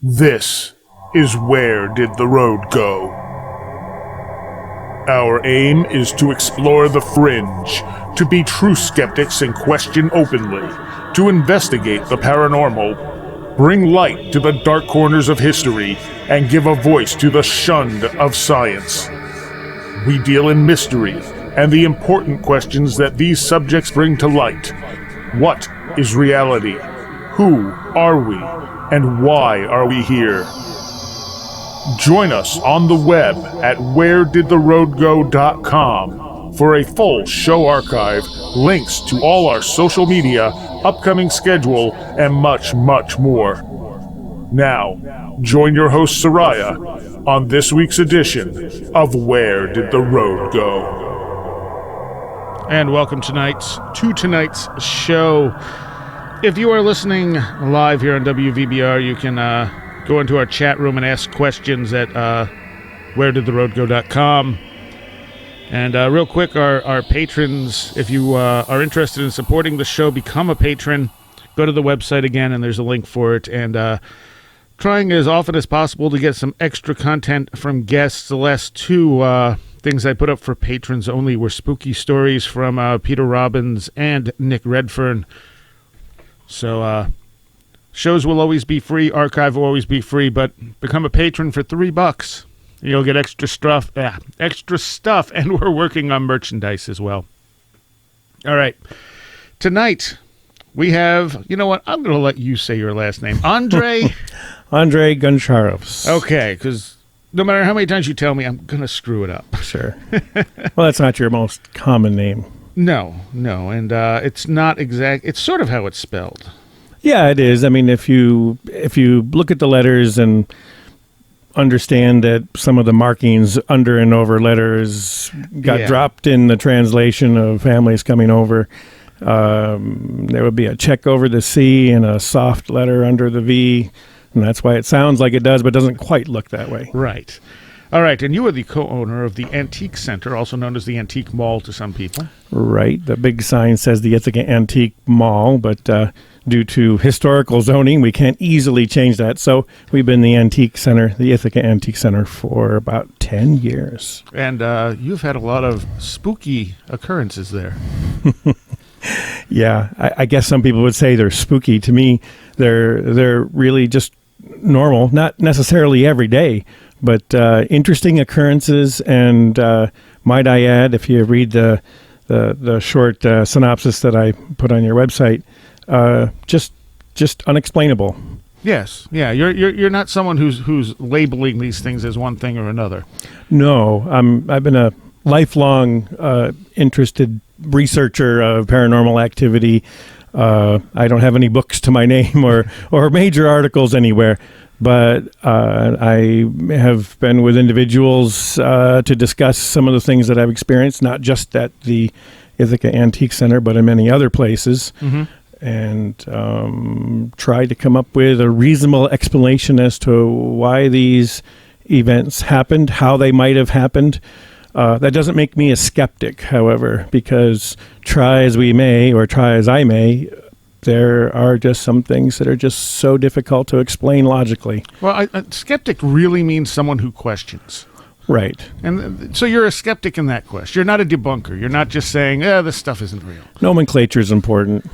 This is Where Did the Road Go? Our aim is to explore the fringe, to be true skeptics and question openly, to investigate the paranormal, bring light to the dark corners of history, and give a voice to the shunned of science. We deal in mystery and the important questions that these subjects bring to light. What is reality? Who are we? And why are we here? Join us on the web at wheredidtheroadgo.com for a full show archive, links to all our social media, upcoming schedule, and much, much more. Now, join your host Soraya on this week's edition of Where Did the Road Go? And welcome to tonight's show. If you are listening live here on WVBR, you can go into our chat room and ask questions at wheredidtheroadgo.com. And real quick, our patrons, if you are interested in supporting the show, become a patron. Go to the website again, and there's a link for it. And trying as often as possible to get some extra content from guests. The last two things I put up for patrons only were spooky stories from Peter Robbins and Nick Redfern. So, shows will always be free, archive will always be free, but become a patron for $3. You'll get extra stuff, and we're working on merchandise as well. All right. Tonight, we have, you know what, I'm going to let you say your last name. Andri Goncarovs. Okay, because no matter how many times you tell me, I'm going to screw it up. Sure. Well, that's not your most common name. No, and it's not exact. It's sort of how it's spelled. Yeah, it is. I mean, if you look at the letters and understand that some of the markings under and over letters got dropped in the translation of families coming over, there would be a check over the C and a soft letter under the V, and that's why it sounds like it does, but doesn't quite look that way. Right. All right, and you are the co-owner of the Antique Center, also known as the Antique Mall to some people. Right. The big sign says the Ithaca Antique Mall, but due to historical zoning, we can't easily change that. So we've been the Antique Center, the Ithaca Antique Center, for about 10 years. And you've had a lot of spooky occurrences there. Yeah, I guess some people would say they're spooky. To me, they're really just normal, not necessarily every day, but interesting occurrences. And might I add, if you read the short synopsis that I put on your website, just unexplainable. Yes, yeah. You're not someone who's labeling these things as one thing or another. No, I've been a lifelong interested researcher of paranormal activity. I don't have any books to my name or major articles anywhere, but I have been with individuals to discuss some of the things that I've experienced, not just at the Ithaca Antique Center, but in many other places, and try to come up with a reasonable explanation as to why these events happened, how they might have happened. That doesn't make me a skeptic, however, because try as we may, or try as I may, there are just some things that are just so difficult to explain logically. Well, a skeptic really means someone who questions. Right. And so you're a skeptic in that question. You're not a debunker. You're not just saying, this stuff isn't real. Nomenclature is important.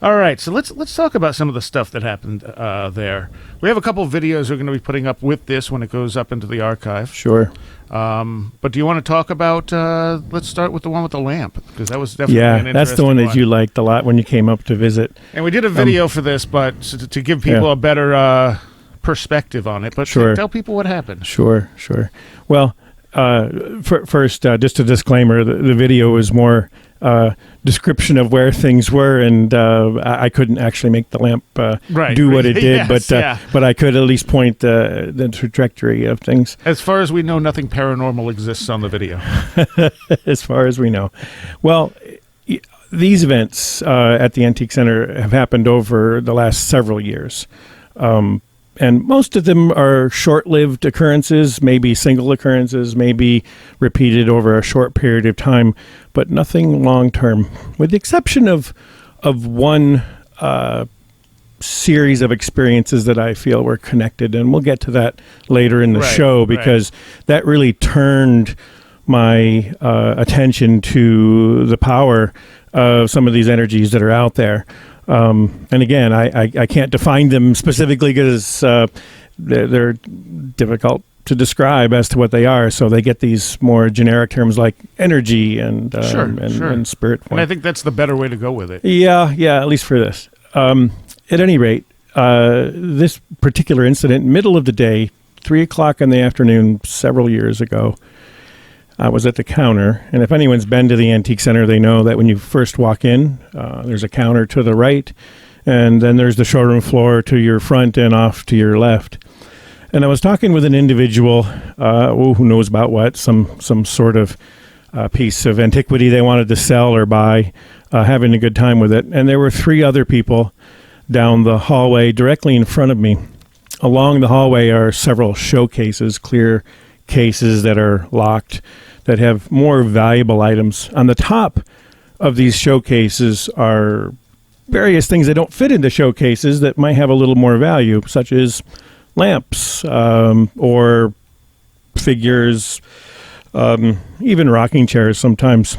All right, so let's talk about some of the stuff that happened there. We have a couple of videos we're going to be putting up with this when it goes up into the archive. Sure. But do you want to talk about, let's start with the one with the lamp, because that was definitely an interesting that's the one that you liked a lot when you came up to visit. And we did a video for this, but to give people a better perspective on it. But sure. Tell people what happened. Sure. Well, first, just a disclaimer, the video was more description of where things were, and I couldn't actually make the lamp do what it did, but I could at least point the trajectory of things. As far as we know, nothing paranormal exists on the video. As far as we know. Well, these events at the Antique Center have happened over the last several years. And most of them are short-lived occurrences, maybe single occurrences, maybe repeated over a short period of time, but nothing long-term, with the exception of one series of experiences that I feel were connected, and we'll get to that later in the show, because that really turned my attention to the power of some of these energies that are out there. And again, I can't define them specifically because they're difficult to describe as to what they are. So they get these more generic terms like energy and spirit form. And I think that's the better way to go with it. Yeah, at least for this. At any rate, this particular incident, middle of the day, 3:00 in the afternoon, several years ago, I was at the counter. And if anyone's been to the Antique Center, they know that when you first walk in, there's a counter to the right, and then there's the showroom floor to your front and off to your left. And I was talking with an individual, who knows about what, some sort of piece of antiquity they wanted to sell or buy, having a good time with it. And there were 3 other people down the hallway directly in front of me. Along the hallway are several showcases, clear cases that are locked, that have more valuable items. On the top of these showcases are various things that don't fit into showcases that might have a little more value, such as lamps, or figures, even rocking chairs sometimes,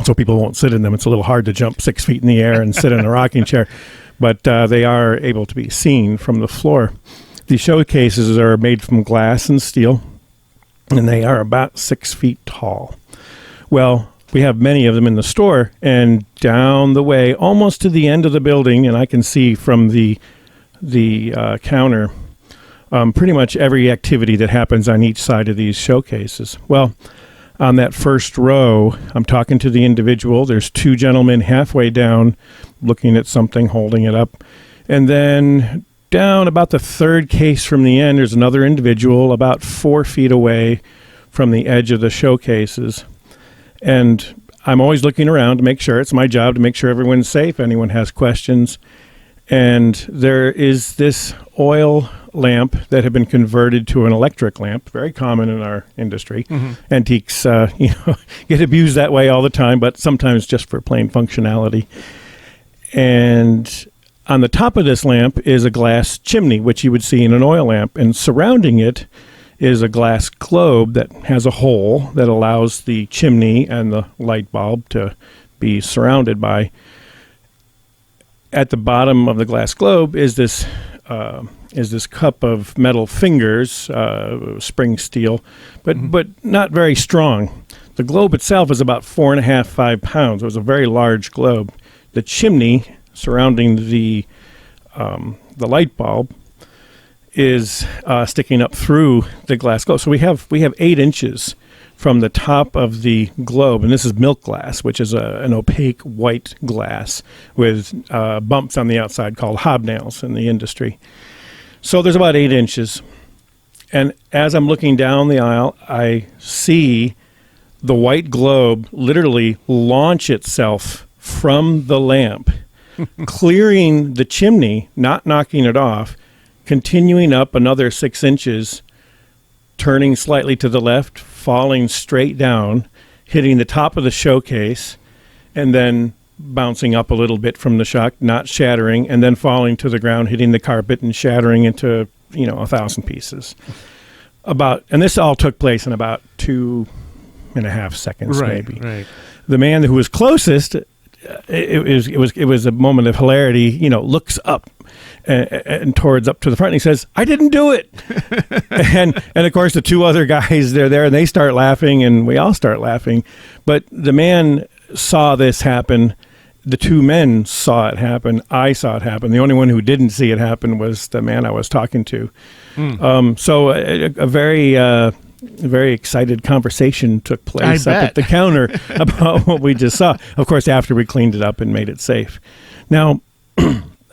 so people won't sit in them. It's a little hard to jump 6 feet in the air and sit in a rocking chair, but they are able to be seen from the floor. These showcases are made from glass and steel, and they are about 6 feet tall. Well, we have many of them in the store, and down the way, almost to the end of the building, and I can see from the counter, pretty much every activity that happens on each side of these showcases. Well, on that first row, I'm talking to the individual. There's 2 gentlemen halfway down looking at something, holding it up. And then down about the 3rd case from the end, there's another individual about 4 feet away from the edge of the showcases. And I'm always looking around to make sure. It's my job to make sure everyone's safe, anyone has questions. And there is this oil lamp that had been converted to an electric lamp, very common in our industry. Antiques, get abused that way all the time, but sometimes just for plain functionality. And on the top of this lamp is a glass chimney, which you would see in an oil lamp, and surrounding it is a glass globe that has a hole that allows the chimney and the light bulb to be surrounded by. At the bottom of the glass globe is this cup of metal fingers, spring steel, but not very strong. The globe itself is about 4.5, 5 pounds. It was a very large globe. The chimney surrounding the light bulb is sticking up through the glass globe. So we have 8 inches from the top of the globe, and this is milk glass, which is an opaque white glass with bumps on the outside called hobnails in the industry. So there's about 8 inches. And as I'm looking down the aisle, I see the white globe literally launch itself from the lamp, clearing the chimney, not knocking it off, continuing up another 6 inches, turning slightly to the left, falling straight down, hitting the top of the showcase, and then bouncing up a little bit from the shock, not shattering, and then falling to the ground, hitting the carpet and shattering into, 1,000 pieces. And this all took place in about 2.5 seconds, maybe. Right. The man who was closest, it was a moment of hilarity, looks up and towards up to the front, and he says, "I didn't do it." and of course the 2 other guys, they're there, and they start laughing, and we all start laughing. But the man saw this happen. The 2 men saw it happen. I saw it happen. The only one who didn't see it happen was the man I was talking to. So a very excited conversation took place up at the counter about what we just saw. Of course, after we cleaned it up and made it safe. Now,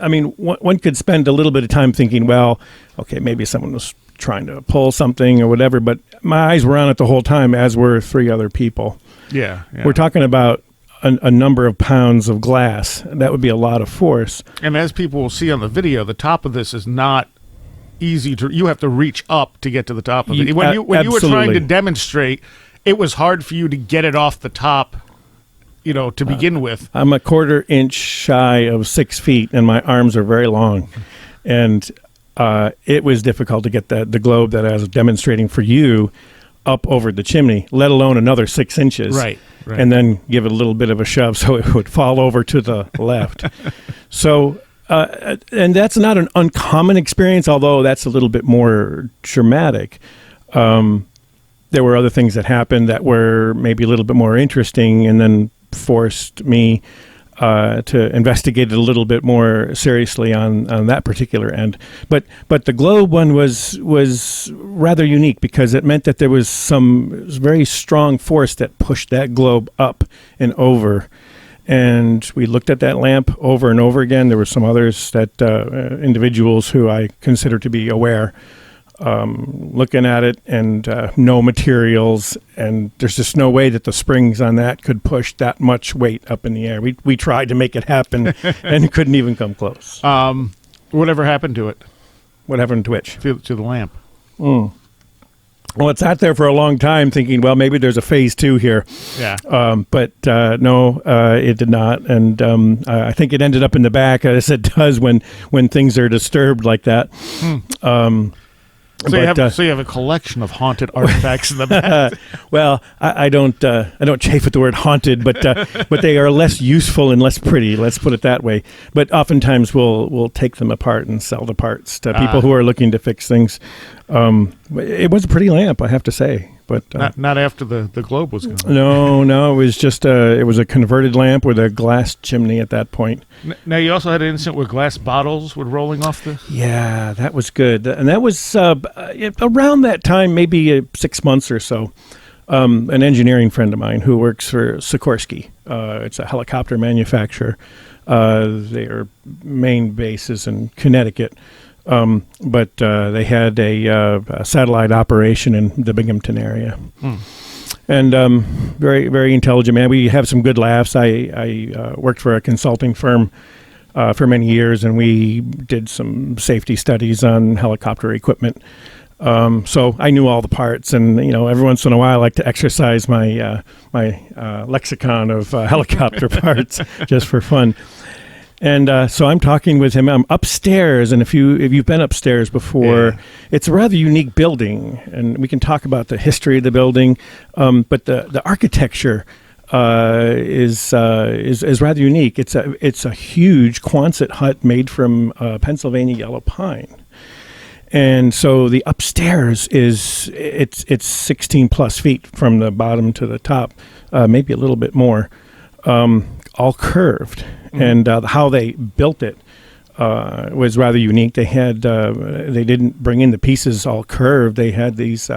one could spend a little bit of time thinking, well, okay, maybe someone was trying to pull something or whatever, but my eyes were on it the whole time, as were 3 other people. Yeah. We're talking about a number of pounds of glass. That would be a lot of force. And as people will see on the video, the top of this is not easy to. You have to reach up to get to the top of it. When you were trying to demonstrate, it was hard for you to get it off the top, to begin with. I'm a 1/4 inch shy of 6 feet, and my arms are very long. And it was difficult to get the globe that I was demonstrating for you up over the chimney, let alone another 6 inches. Right. And then give it a little bit of a shove so it would fall over to the left. So, and that's not an uncommon experience, although that's a little bit more dramatic. There were other things that happened that were maybe a little bit more interesting and then forced me to investigate it a little bit more seriously on that particular end. But the globe one was rather unique because it meant that there was some very strong force that pushed that globe up and over. And we looked at that lamp over and over again. There were some others that individuals who I consider to be aware looking at it, and no materials, and there's just no way that the springs on that could push that much weight up in the air. We tried to make it happen and couldn't even come close. Whatever happened to it? What happened to which? To the lamp. Well, it sat there for a long time thinking, well, maybe there's a phase 2 here. Yeah. But no, it did not. And I think it ended up in the back, as it does when things are disturbed like that. So you have a collection of haunted artifacts in the back. Well, I don't chafe at the word haunted, but they are less useful and less pretty. Let's put it that way. But oftentimes we'll take them apart and sell the parts to people who are looking to fix things. It was a pretty lamp, I have to say. But not after the globe was gone. No, it was just it was a converted lamp with a glass chimney at that point. Now you also had an incident where glass bottles were rolling off the. Yeah, that was good, and that was around that time, maybe 6 months or so. An engineering friend of mine who works for Sikorsky. It's a helicopter manufacturer. Their main base is in Connecticut. But they had a satellite operation in the Binghamton area. And very, very intelligent man. We have some good laughs. I worked for a consulting firm for many years, and we did some safety studies on helicopter equipment. So I knew all the parts, and every once in a while I like to exercise my lexicon of helicopter parts just for fun. And so I'm talking with him. I'm upstairs, and if you've been upstairs before, it's a rather unique building, and we can talk about the history of the building. But the architecture is rather unique. It's a huge Quonset hut made from Pennsylvania yellow pine, and so the upstairs it's 16 plus feet from the bottom to the top, maybe a little bit more. All curved, and how they built it was rather unique. They had they didn't bring in the pieces all curved. They had these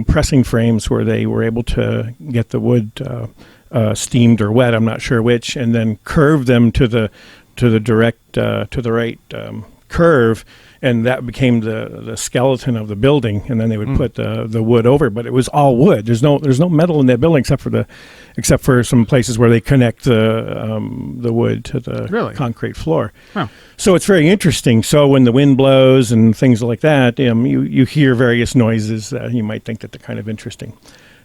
pressing frames where they were able to get the wood steamed or wet, I'm not sure which, and then curve them to the direct to the right curve, and that became the skeleton of the building. And then they would put the wood over, but it was all wood. There's no metal in that building except for some places where they connect the wood to the concrete floor. Oh. So it's very interesting. So when the wind blows and things like that, you hear various noises. You might think that they're kind of interesting.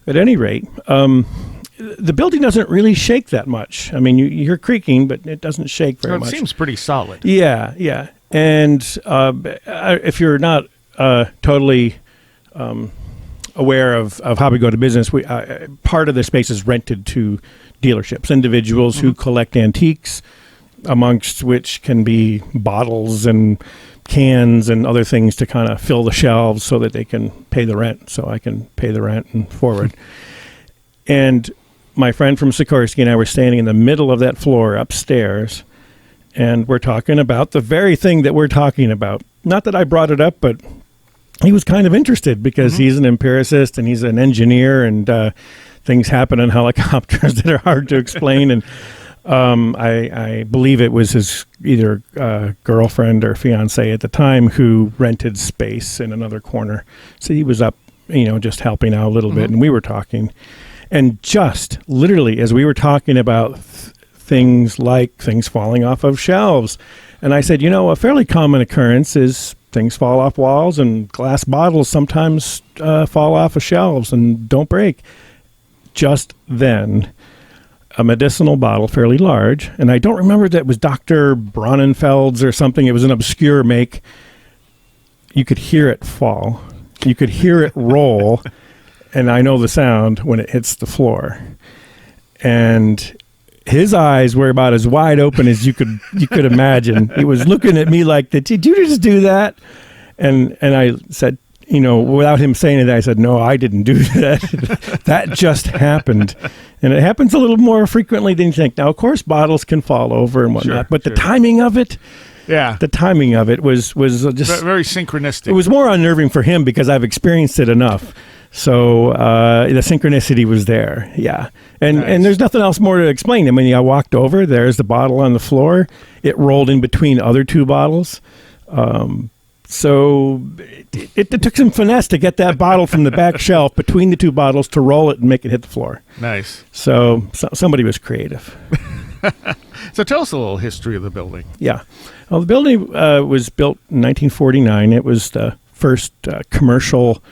At any rate, the building doesn't really shake that much. I mean, you hear creaking, but it doesn't shake very much. It seems pretty solid. Yeah. And if you're not totally aware of how we go to business, part of the space is rented to dealerships, individuals who collect antiques, amongst which can be bottles and cans and other things to kind of fill the shelves so that they can pay the rent. So I can pay the rent and forward. And my friend from Sikorsky and I were standing in the middle of that floor upstairs, and we're talking about the very thing that we're talking about. Not that I brought it up, but he was kind of interested because he's an empiricist and he's an engineer, and things happen in helicopters that are hard to explain. And I believe it was his either girlfriend or fiance at the time who rented space in another corner. So he was up, just helping out a little bit, and we were talking. And just literally as we were talking about things like things falling off of shelves, and I said, a fairly common occurrence is things fall off walls, and glass bottles sometimes fall off of shelves and don't break. Just then, a medicinal bottle, fairly large, and I don't remember that it was Dr. Bronnenfeld's or something. It was an obscure make. You could hear it fall. You could hear it roll, and I know the sound when it hits the floor. And his eyes were about as wide open as you could imagine. He was looking at me like, "Did you just do that?" And I said, without him saying it, I said, "No, I didn't do that. That just happened." And it happens a little more frequently than you think. Now, of course, bottles can fall over and whatnot, but the timing of it, was just very synchronistic. It was more unnerving for him because I've experienced it enough. So the synchronicity was there, yeah. And there's nothing else more to explain. I mean, I walked over, there's the bottle on the floor. It rolled in between other two bottles. So it took some finesse to get that bottle from the back shelf between the two bottles to roll it and make it hit the floor. Nice. So somebody was creative. So tell us a little history of the building. Yeah. Well, the building was built in 1949. It was the first commercial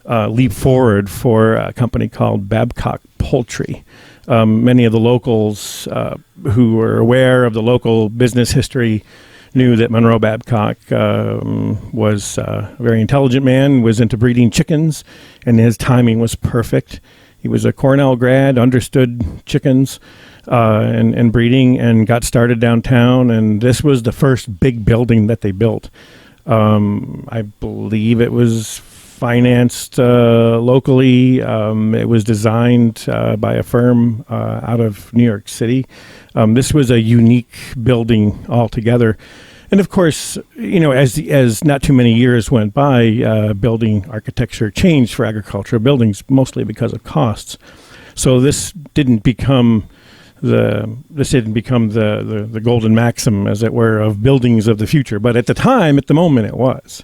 leap forward for a company called Babcock Poultry. Many of the locals who were aware of the local business history knew that Monroe Babcock was a very intelligent man, was into breeding chickens, and his timing was perfect. He was a Cornell grad, understood chickens and breeding, and got started downtown, and this was the first big building that they built. I believe it was financed locally. It was designed by a firm out of New York City. This was a unique building altogether. And of course, as not too many years went by, building architecture changed for agricultural buildings, mostly because of costs. So this didn't become the golden maxim, as it were, of buildings of the future. But at the moment, it was.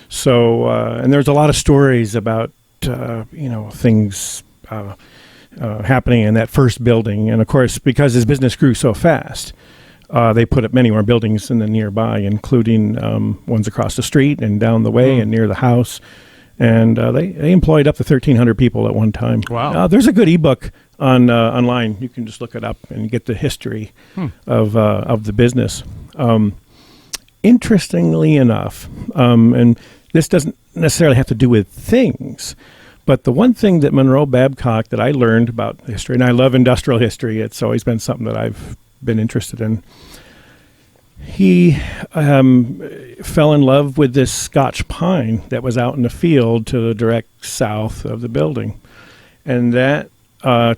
So, and there's a lot of stories about, things happening in that first building. And of course, because his business grew so fast, they put up many more buildings in the nearby, including ones across the street and down the way and near the house. And they employed up to 1,300 people at one time. Wow. There's a good ebook online. You can just look it up and get the history of the business. Interestingly enough, and this doesn't necessarily have to do with things, but the one thing that Monroe Babcock that I learned about history, and I love industrial history, it's always been something that I've been interested in. He fell in love with this Scotch pine that was out in the field to the direct south of the building. And that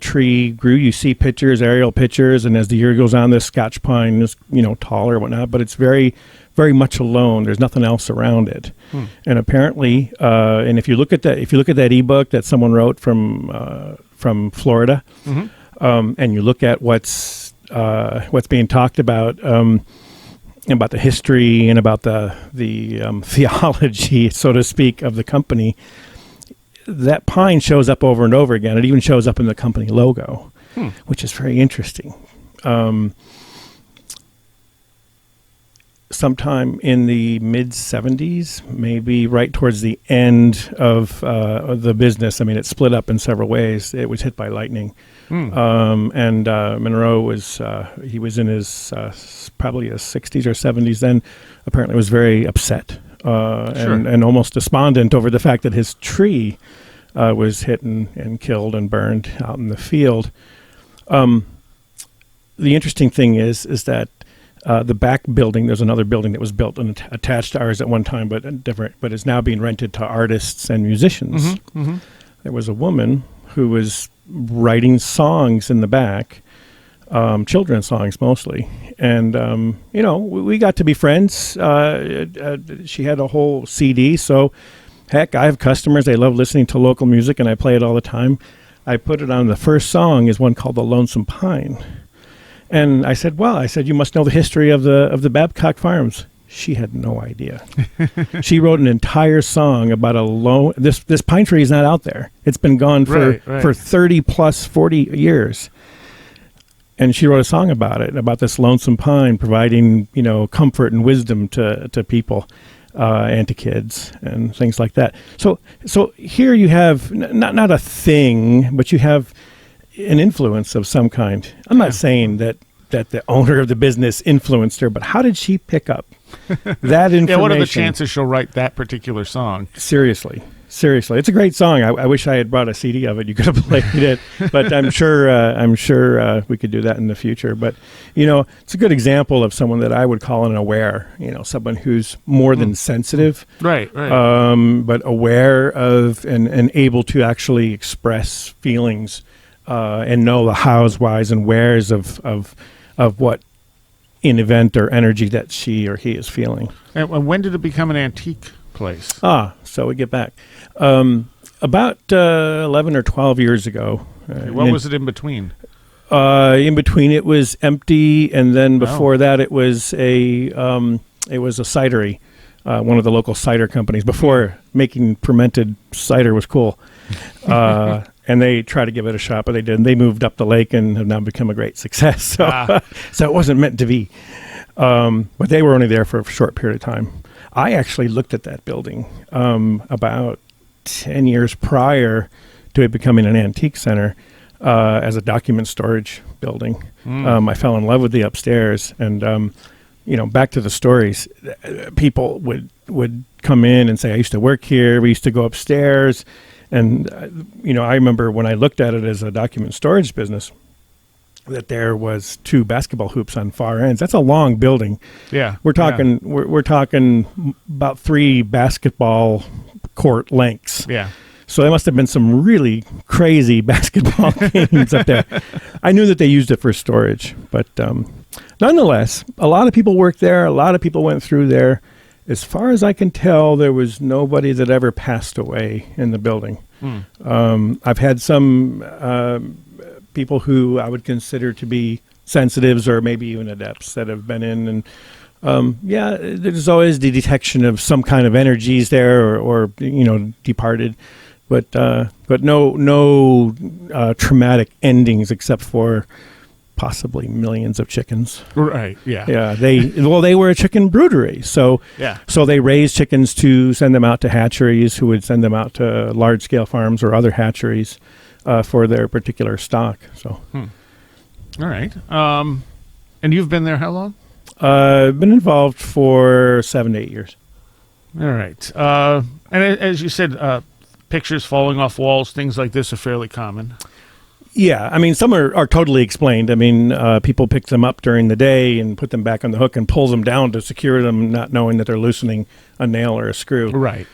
tree grew. You see pictures, aerial pictures, and as the year goes on, this Scotch pine is, taller and whatnot, but it's very, very much alone. There's nothing else around it. And apparently, and if you look at that ebook that someone wrote from Florida, and you look at what's being talked about the history and about the theology, so to speak, of the company, that pine shows up over and over again. It even shows up in the company logo, which is very interesting. Sometime in the mid-'70s, maybe right towards the end of the business, I mean, it split up in several ways. It was hit by lightning. And Monroe he was in his probably his 60s or 70s then, apparently was very upset and almost despondent over the fact that his tree was hit and killed and burned out in the field. The interesting thing is that the back building, there's another building that was built and attached to ours at one time, but different, but is now being rented to artists and musicians. There was a woman who was writing songs in the back, children's songs mostly. And, we got to be friends. She had a whole CD. So, heck, I have customers. They love listening to local music, and I play it all the time. I put it on. The first song is one called The Lonesome Pine. And I said, you must know the history of the Babcock Farms. She had no idea. She wrote an entire song about this pine tree is not out there. It's been gone for 30 plus 40 years. And she wrote a song about it, about this lonesome pine providing, comfort and wisdom to people and to kids and things like that. So here you have not a thing, but you have an influence of some kind. I'm not saying that the owner of the business influenced her, but how did she pick up that information? Yeah, what are the chances she'll write that particular song? Seriously. It's a great song. I wish I had brought a CD of it. You could have played it, but I'm sure we could do that in the future. But it's a good example of someone that I would call an aware. Someone who's more than sensitive, right, but aware of and able to actually express feelings and know the hows, whys, and wheres of what in event or energy that she or he is feeling. And when did it become an antique place? So we get back. About 11 or 12 years ago. What was it in between? In between, it was empty, and then before that, it was a cidery, one of the local cider companies. Before making fermented cider was cool, and they tried to give it a shot, but they didn't. They moved up the lake and have now become a great success. So, so it wasn't meant to be. But they were only there for a short period of time. I actually looked at that building about 10 years prior to it becoming an antique center as a document storage building. I fell in love with the upstairs, and back to the stories. People would come in and say, "I used to work here. We used to go upstairs," and I remember when I looked at it as a document storage business, that there was 2 basketball hoops on far ends. That's a long building. Yeah, we're talking we're talking about 3 basketball court lengths. Yeah. So there must have been some really crazy basketball games up there. I knew that they used it for storage, but nonetheless, a lot of people worked there. A lot of people went through there. As far as I can tell, there was nobody that ever passed away in the building. I've had some people who I would consider to be sensitives or maybe even adepts that have been in, and there's always the detection of some kind of energies there or departed, but no traumatic endings except for possibly millions of chickens. Right. Yeah. Yeah. They were a chicken broodery, so they raised chickens to send them out to hatcheries, who would send them out to large scale farms or other hatcheries for their particular stock. So. All right. And you've been there how long? I've been involved for 7 to 8 years. All right. And as you said, pictures falling off walls, things like this are fairly common. Yeah. I mean, some are totally explained. I mean, people pick them up during the day and put them back on the hook and pulls them down to secure them, not knowing that they're loosening a nail or a screw. Right.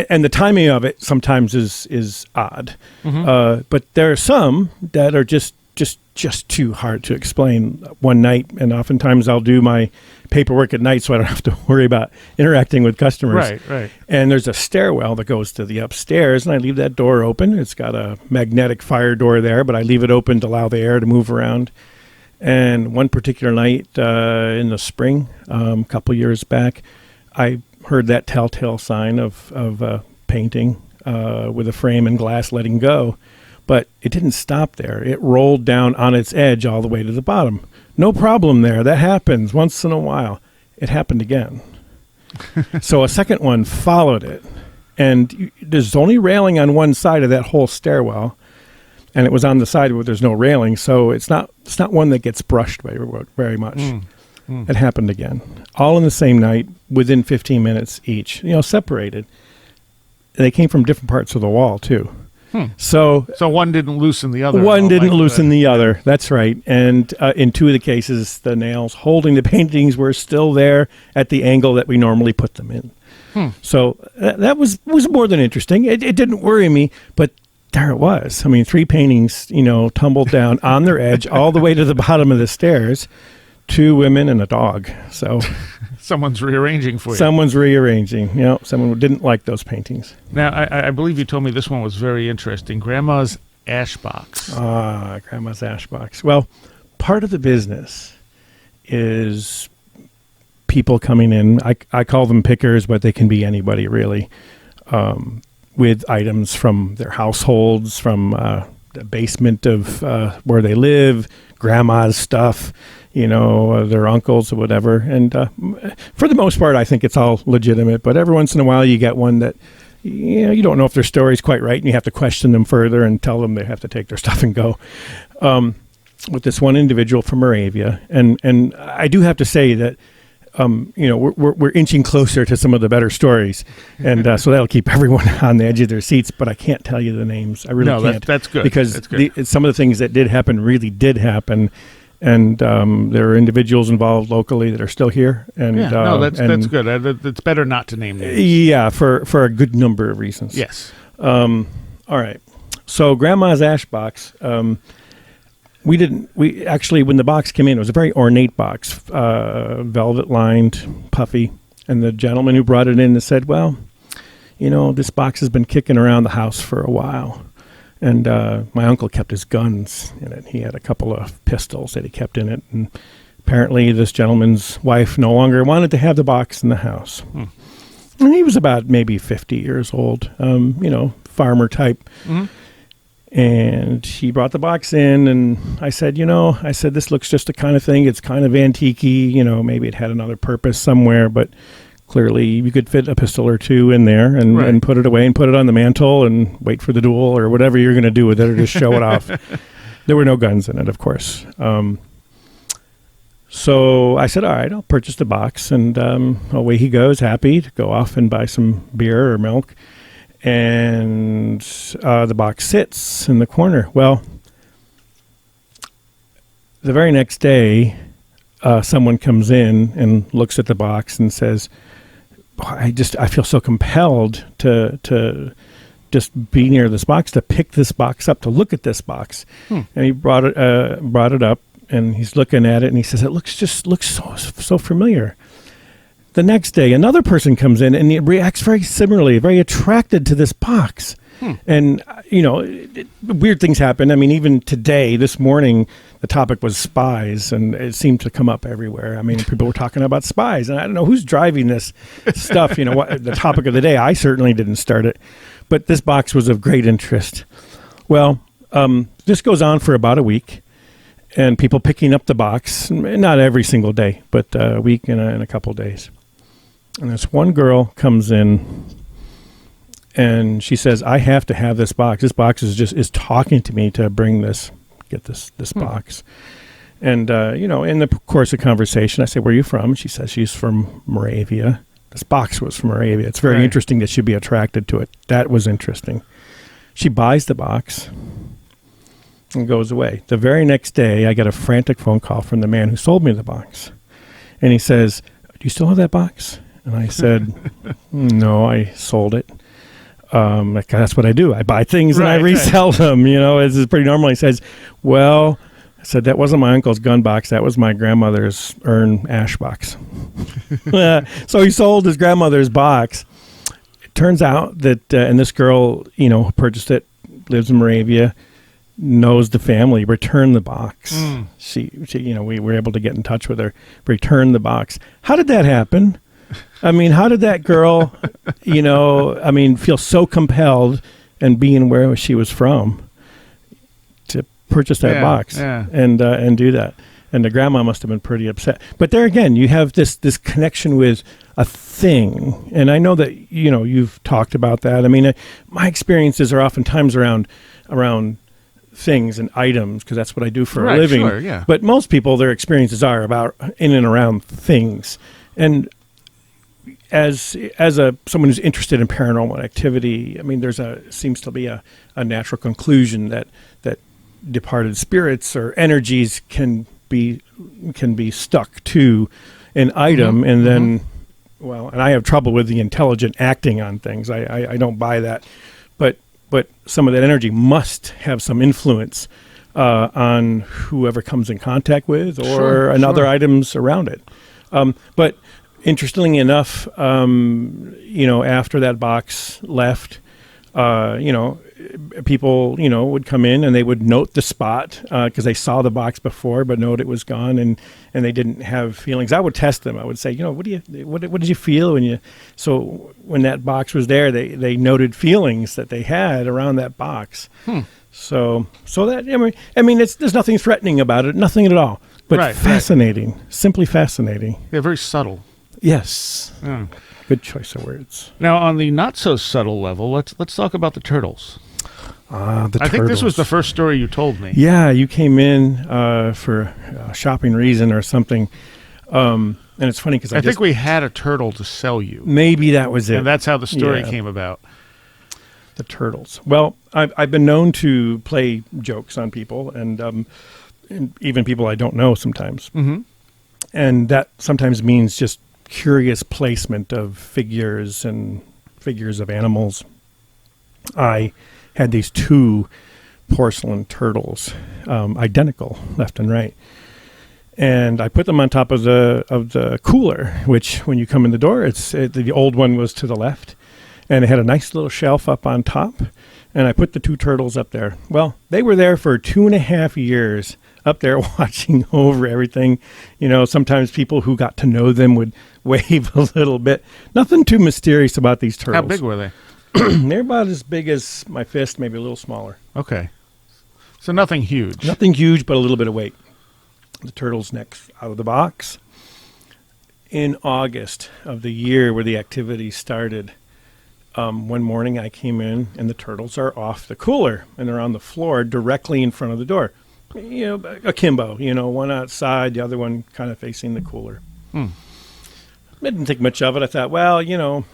And the timing of it sometimes is odd. But there are some that are just too hard to explain one night, and oftentimes I'll do my paperwork at night so I don't have to worry about interacting with customers. Right. And there's a stairwell that goes to the upstairs, and I leave that door open. It's got a magnetic fire door there, but I leave it open to allow the air to move around. And one particular night in the spring, a couple years back, I heard that telltale sign of a painting with a frame and glass letting go. But it didn't stop there. It rolled down on its edge all the way to the bottom. No problem there. That happens once in a while. It happened again. So a second one followed it. And there's only railing on one side of that whole stairwell. And it was on the side where there's no railing. So it's not one that gets brushed very much. It happened again. All in the same night, within 15 minutes each. Separated. They came from different parts of the wall, too. So one didn't loosen the other. One didn't loosen the other. That's right. And in 2 of the cases, the nails holding the paintings were still there at the angle that we normally put them in. So that was more than interesting. It didn't worry me, but there it was. I mean, 3 paintings, tumbled down on their edge all the way to the bottom of the stairs. 2 women and a dog. So someone's rearranging for you. Someone's rearranging. Someone who didn't like those paintings. Now, I believe you told me this one was very interesting. Grandma's ashbox. Grandma's ashbox. Well, part of the business is people coming in. I call them pickers, but they can be anybody really, with items from their households, from the basement of where they live, grandma's stuff, their uncles or whatever. And for the most part, I think it's all legitimate. But every once in a while, you get one that, you don't know if their story's quite right, and you have to question them further and tell them they have to take their stuff and go. With this one individual from Moravia, and I do have to say that we're inching closer to some of the better stories, and so that'll keep everyone on the edge of their seats. But I can't tell you the names. I really can't. That's good because that's good. Some of the things that did happen really did happen, and there are individuals involved locally that are still here. And that's good. It's better not to name names. Yeah, for a good number of reasons. Yes. All right. So Grandma's ashbox. We actually, when the box came in, it was a very ornate box, velvet lined, puffy. And the gentleman who brought it in said, well, this box has been kicking around the house for a while. And my uncle kept his guns in it. He had a couple of pistols that he kept in it. And apparently this gentleman's wife no longer wanted to have the box in the house. And he was about maybe 50 years old, farmer type. Mm-hmm. And he brought the box in, and I said, this looks just the kind of thing. It's kind of antique-y, maybe it had another purpose somewhere, but clearly you could fit a pistol or two in there and put it away and put it on the mantle and wait for the duel or whatever you're going to do with it, or just show it off. There were no guns in it, of course. So I said, all right, I'll purchase the box. And away he goes, happy to go off and buy some beer or milk. And the box sits in the corner. Well, the very next day, someone comes in and looks at the box and says, I feel so compelled to just be near this box, to pick this box up, to look at this box. And he brought it up, and he's looking at it, and he says, it looks so familiar. The next day, another person comes in and he reacts very similarly, very attracted to this box. And, weird things happen. I mean, even today, this morning, the topic was spies, and it seemed to come up everywhere. I mean, people were talking about spies, and I don't know who's driving this stuff. The topic of the day, I certainly didn't start it. But this box was of great interest. Well, this goes on for about a week. And people picking up the box, not every single day, but a week and a couple of days. And this one girl comes in, and she says, I have to have this box. This box is talking to me to get this box. And, in the course of conversation, I say, where are you from? She says she's from Moravia. This box was from Moravia. It's very interesting that she'd be attracted to it. That was interesting. She buys the box and goes away. The very next day, I get a frantic phone call from the man who sold me the box. And he says, do you still have that box? And I said, no, I sold it. That's what I do. I buy things and I resell them, it's pretty normal. He says, well, I said, that wasn't my uncle's gun box. That was my grandmother's ashbox. So he sold his grandmother's box. It turns out that, and this girl, purchased it, lives in Moravia, knows the family, returned the box. She, we were able to get in touch with her, return the box. How did that happen? I mean, how did that girl, feel so compelled and being where she was from to purchase that box and do that? And the grandma must have been pretty upset. But there again, you have this connection with a thing. And I know that, you've talked about that. I mean, my experiences are oftentimes around things and items, because that's what I do for a living. Sure, yeah. But most people, their experiences are about in and around things. And as someone who's interested in paranormal activity, I mean, seems to be a natural conclusion that departed spirits or energies can be stuck to an item, and then, and I have trouble with the intelligent acting on things. I don't buy that, but some of that energy must have some influence on whoever comes in contact with or another items around it. But interestingly enough, after that box left, people, would come in and they would note the spot because they saw the box before, but note it was gone, and they didn't have feelings. I would test them. I would say, what did you feel when you? So when that box was there, they noted feelings that they had around that box. So that I mean, there's nothing threatening about it, nothing at all, but fascinating, simply fascinating. Yeah, very subtle. Yes. Good choice of words. Now, on the not so subtle level, let's talk about the turtles. I think this was the first story you told me. Yeah, you came in for a shopping reason or something. And it's funny because I think we had a turtle to sell you. Maybe that was it. And that's how the story came about. The turtles. Well, I've been known to play jokes on people and even people I don't know sometimes. Mm-hmm. And that sometimes means just curious placement of figures and figures of animals. I had these 2 porcelain turtles, identical left and right. And I put them on top of the cooler, which when you come in the door, the old one was to the left. And it had a nice little shelf up on top. And I put the 2 turtles up there. Well, they were there for 2.5 years up there watching over everything. You know, sometimes people who got to know them would wave a little bit. Nothing too mysterious about these turtles. How big were they? They're about as big as my fist, maybe a little smaller. Okay. So nothing huge. Nothing huge, but a little bit of weight. The turtle's next out of the box. In August of the year where the activity started, one morning I came in and the turtles are off the cooler and they're on the floor directly in front of the door. You know, akimbo, one outside, the other one kind of facing the cooler. I didn't think much of it. I thought, well,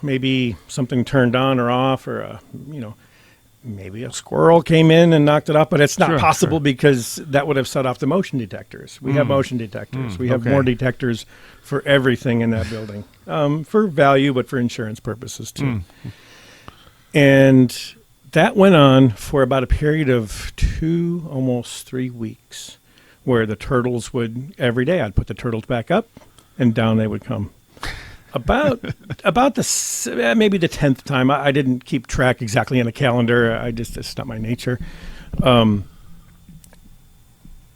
maybe something turned on or off or, maybe a squirrel came in and knocked it off, but it's not possible because that would have set off the motion detectors. We have motion detectors. We have more detectors for everything in that building, for value, but for insurance purposes too. And that went on for about a period of 2, almost 3 weeks, where the turtles would, every day I'd put the turtles back up and down they would come. About the maybe the 10th time, I didn't keep track exactly on a calendar. It's not my nature.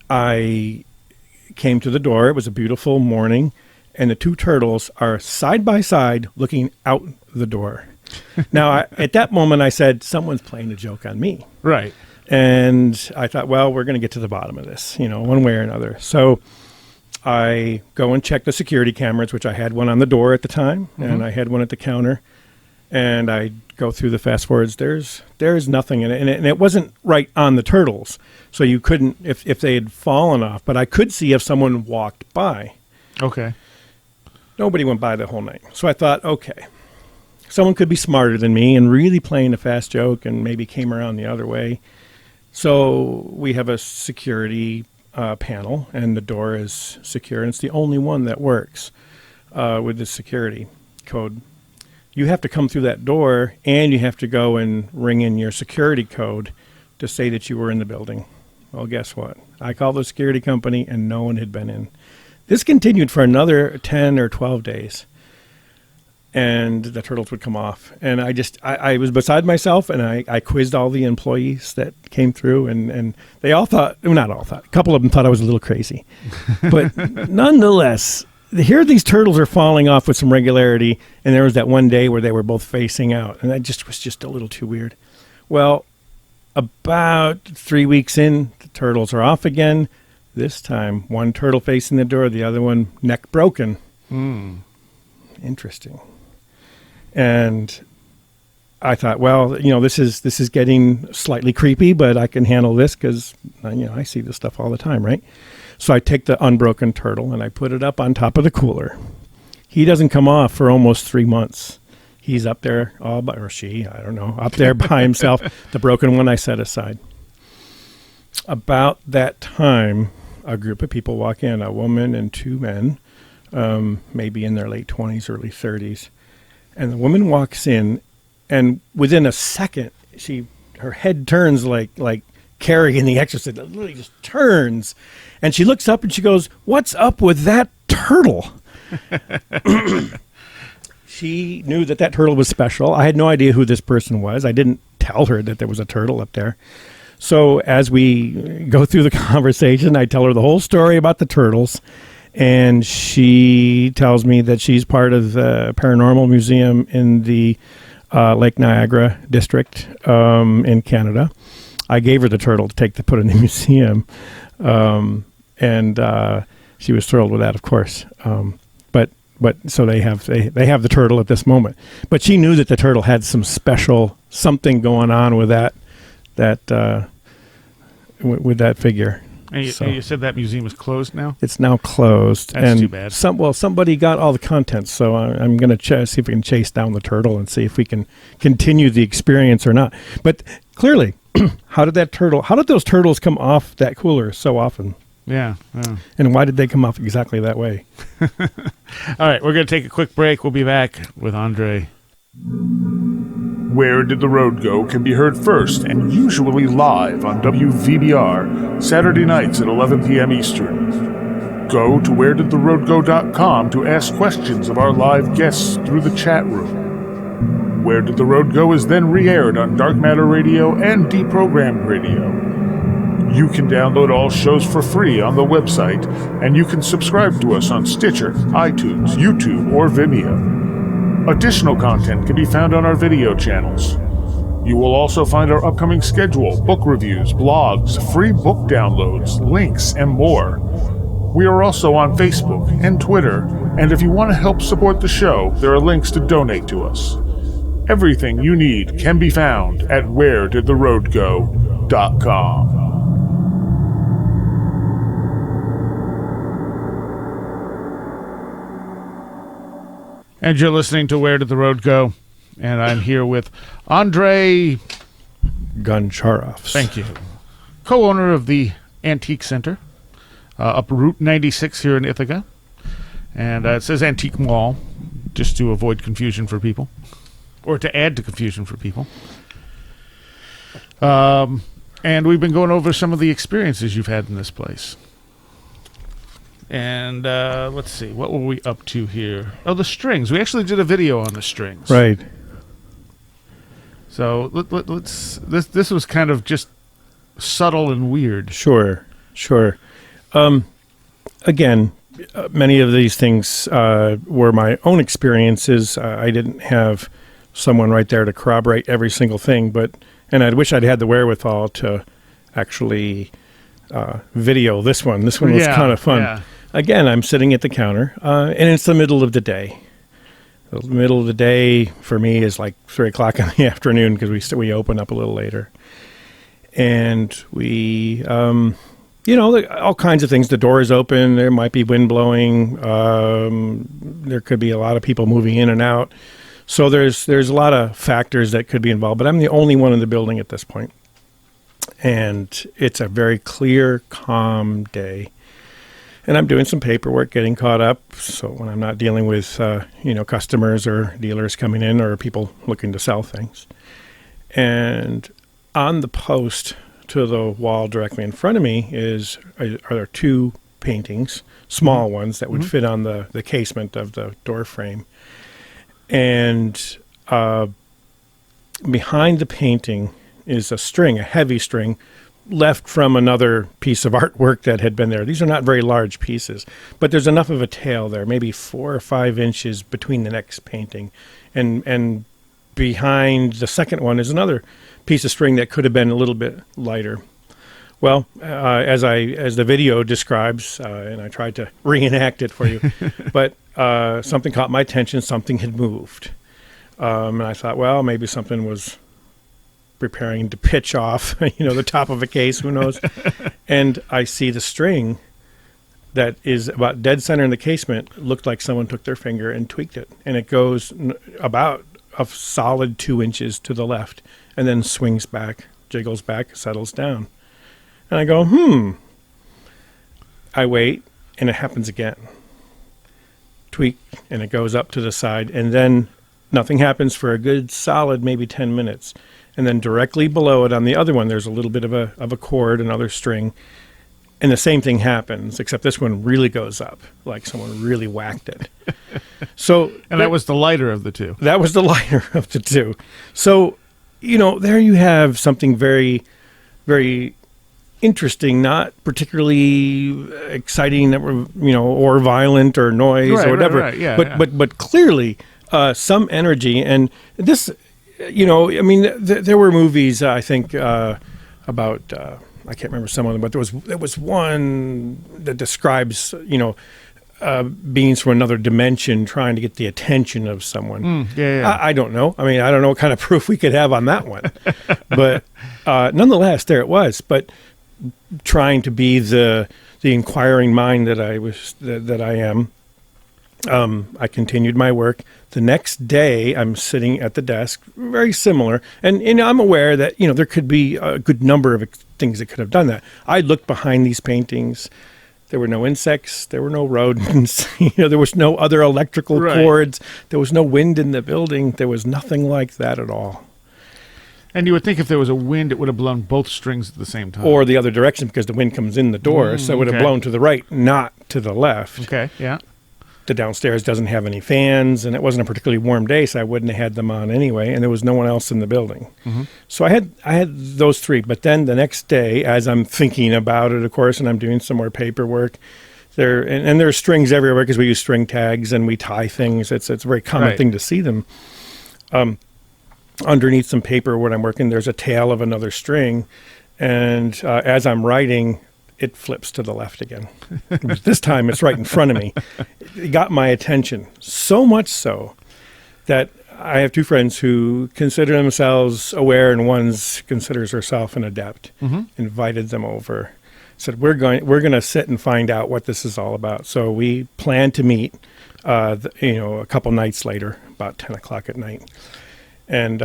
I came to the door. It was a beautiful morning, and the 2 turtles are side by side looking out the door. Now, at that moment, I said, someone's playing a joke on me. Right. And I thought, well, we're going to get to the bottom of this, one way or another. So I go and check the security cameras, which I had one on the door at the time, and I had one at the counter. And I go through the fast forwards. There's nothing in it. And it wasn't right on the turtles. So you couldn't, if they had fallen off. But I could see if someone walked by. Okay. Nobody went by the whole night. So I thought, okay, someone could be smarter than me and really playing a fast joke and maybe came around the other way. So we have a security panel, and the door is secure, and it's the only one that works with the security code. You have to come through that door, and you have to go and ring in your security code to say that you were in the building. Well, guess what? I called the security company, and no one had been in. This continued for another 10 or 12 days, and the turtles would come off. And I was beside myself, and I quizzed all the employees that came through, and they all thought, well, not all thought, a couple of them thought I was a little crazy. But nonetheless, here these turtles are falling off with some regularity, and there was that one day where they were both facing out, and that was just a little too weird. Well, about 3 weeks in, the turtles are off again. This time, one turtle facing the door, the other one neck broken. Interesting. And I thought, well, this is getting slightly creepy, but I can handle this because, I see this stuff all the time, right? So I take the unbroken turtle and I put it up on top of the cooler. He doesn't come off for almost 3 months. He's up there all by, or she, I don't know, up there by himself. The broken one I set aside. About that time, a group of people walk in, a woman and 2 men, maybe in their late 20s, early 30s. And the woman walks in, and within a second, her head turns like Carrie in The Exorcist. It literally just turns. And she looks up and she goes, "What's up with that turtle?" She knew that turtle was special. I had no idea who this person was. I didn't tell her that there was a turtle up there. So as we go through the conversation, I tell her the whole story about the turtles. And she tells me that she's part of the Paranormal Museum in the Lake Niagara district in Canada. I gave her the turtle to put in the museum. And she was thrilled with that, of course. But but so they have the turtle at this moment. But she knew that the turtle had some special something going on with that with that figure. And you said that museum is closed now? It's now closed. That's too bad. Somebody got all the contents, so I'm going to see if we can chase down the turtle and see if we can continue the experience or not. But clearly, how did those turtles come off that cooler so often? Yeah. And why did they come off exactly that way? All right, we're going to take a quick break. We'll be back with Andre. Where Did the Road Go can be heard first and usually live on WVBR Saturday nights at 11 p.m. Eastern. Go to wheredidtheroadgo.com to ask questions of our live guests through the chat room. Where Did the Road Go is then re-aired on Dark Matter Radio and Deprogrammed Radio. You can download all shows for free on the website, and you can subscribe to us on Stitcher, iTunes, YouTube, or Vimeo. Additional content can be found on our video channels. You will also find our upcoming schedule, book reviews, blogs, free book downloads, links, and more. We are also on Facebook and Twitter, and if you want to help support the show, there are links to donate to us. Everything you need can be found at wheredidtheroadgo.com. And you're listening to Where Did the Road Go? And I'm here with Andri Goncarovs. Thank you. Co-owner of the Antique Center, up Route 96 here in Ithaca. And it says Antique Mall, just to avoid confusion for people. Or to add to confusion for people. And we've been going over some of the experiences you've had in this place. And let's see, what were we up to here? Oh, the strings. We actually did a video on the strings. Right. So let's. This was kind of just subtle and weird. Sure. Again, many of these things were my own experiences. I didn't have someone right there to corroborate every single thing, and I wish I'd had the wherewithal to actually video this one. This one was kind of fun. Yeah. Again, I'm sitting at the counter, and it's the middle of the day. The middle of the day for me is like 3 o'clock in the afternoon because we open up a little later. And we, all kinds of things. The door is open. There might be wind blowing. There could be a lot of people moving in and out. So there's a lot of factors that could be involved. But I'm the only one in the building at this point. And it's a very clear, calm day. And I'm doing some paperwork, getting caught up. So when I'm not dealing with, customers or dealers coming in or people looking to sell things. And on the post to the wall directly in front of me are there two paintings, small ones that would fit on the casement of the door frame. And behind the painting is a string, a heavy string, left from another piece of artwork that had been there. These are not very large pieces, but there's enough of a tail there, maybe 4 or 5 inches between the next painting. And behind the second one is another piece of string that could have been a little bit lighter. Well, as the video describes, and I tried to reenact it for you, but something caught my attention, something had moved. And I thought, well, maybe something was preparing to pitch off, the top of a case, who knows? And I see the string that is about dead center in the casement, looked like someone took their finger and tweaked it. And it goes about a solid 2 inches to the left and then swings back, jiggles back, settles down. And I go, I wait, and it happens again. Tweak, and it goes up to the side, and then nothing happens for a good solid maybe 10 minutes. And then directly below it on the other one, there's a little bit of a cord, another string. And the same thing happens, except this one really goes up, like someone really whacked it. And that was the lighter of the two. That was the lighter of the two. So, there you have something very, very interesting, not particularly exciting, or violent or noise or whatever. Right. Yeah, but clearly some energy. And this... there were movies, I think, about, I can't remember some of them, but there was one that describes, beings from another dimension trying to get the attention of someone. Yeah. I don't know. I mean, I don't know what kind of proof we could have on that one. But nonetheless, there it was. But trying to be the inquiring mind that I am, I continued my work. The next day, I'm sitting at the desk, very similar, and I'm aware that there could be a good number of things that could have done that. I looked behind these paintings. There were no insects. There were no rodents. There was no other electrical cords. There was no wind in the building. There was nothing like that at all. And you would think if there was a wind, it would have blown both strings at the same time. Or the other direction, because the wind comes in the door, so it would have blown to the right, not to the left. Okay, yeah. The downstairs doesn't have any fans, and it wasn't a particularly warm day, so I wouldn't have had them on anyway, and there was no one else in the building. So I had those three, but then the next day, as I'm thinking about it, of course, and I'm doing some more paperwork, and there's strings everywhere because we use string tags and we tie things. It's a very common thing to see them. Underneath some paper where I'm working, there's a tail of another string, and as I'm writing, it flips to the left again. This time it's right in front of me. It got my attention, so much so that I have two friends who consider themselves aware, and one considers herself an adept. Invited them over, said, we're going to sit and find out what this is all about. So we planned to meet a couple nights later, about 10 o'clock at night. And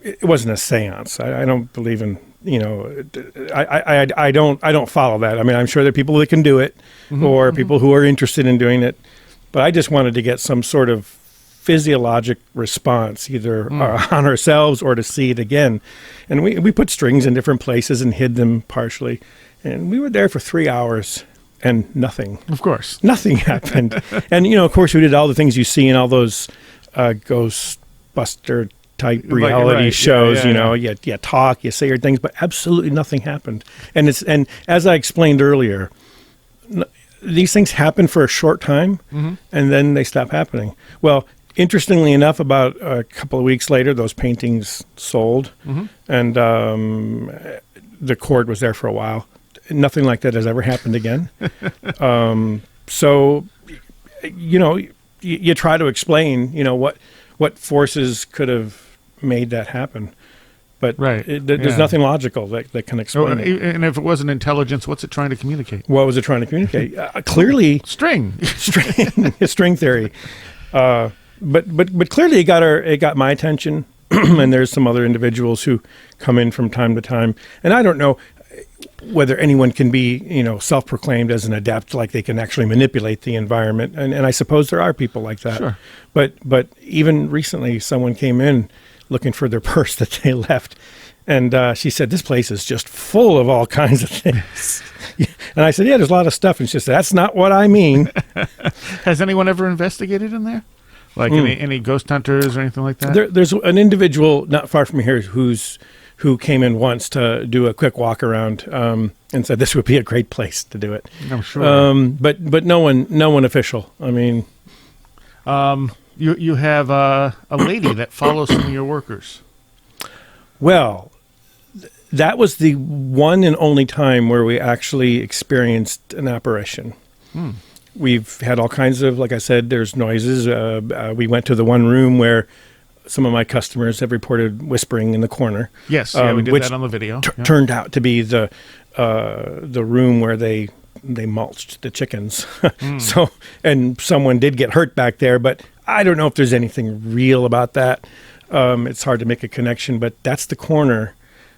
it wasn't a seance. I don't believe in, I don't follow that. I mean, I'm sure there are people that can do it, or people who are interested in doing it, but I just wanted to get some sort of physiologic response, either on ourselves or to see it again. And we put strings in different places and hid them partially, and we were there for 3 hours. And nothing. Of course. Nothing happened. And, of course, we did all the things you see in all those Ghostbuster type reality shows. You talk, you say your things, but absolutely nothing happened. And as I explained earlier, these things happen for a short time, and then they stop happening. Well, interestingly enough, about a couple of weeks later, those paintings sold, and the cord was there for a while. Nothing like that has ever happened again. So, you try to explain, what forces could have made that happen. But there's nothing logical that can explain it. And if it wasn't intelligence, what's it trying to communicate? What was it trying to communicate? Clearly... String theory. But clearly it got my attention, and there's some other individuals who come in from time to time. And I don't know whether anyone can be, self-proclaimed as an adept, like they can actually manipulate the environment. And I suppose there are people like that. Sure. But even recently, someone came in looking for their purse that they left. And she said, this place is just full of all kinds of things. And I said, yeah, there's a lot of stuff. And she said, that's not what I mean. Has anyone ever investigated in there? Like any ghost hunters or anything like that? There's an individual not far from here who came in once to do a quick walk around and said this would be a great place to do it. I'm sure. But no one official. I mean, you have a lady that follows some of your workers. Well, that was the one and only time where we actually experienced an apparition. We've had all kinds of, like I said, there's noises. We went to the one room where some of my customers have reported whispering in the corner. Yes, we did that on the video. Turned out to be the room where they mulched the chickens. So, and someone did get hurt back there, but I don't know if there's anything real about that. It's hard to make a connection, but that's the corner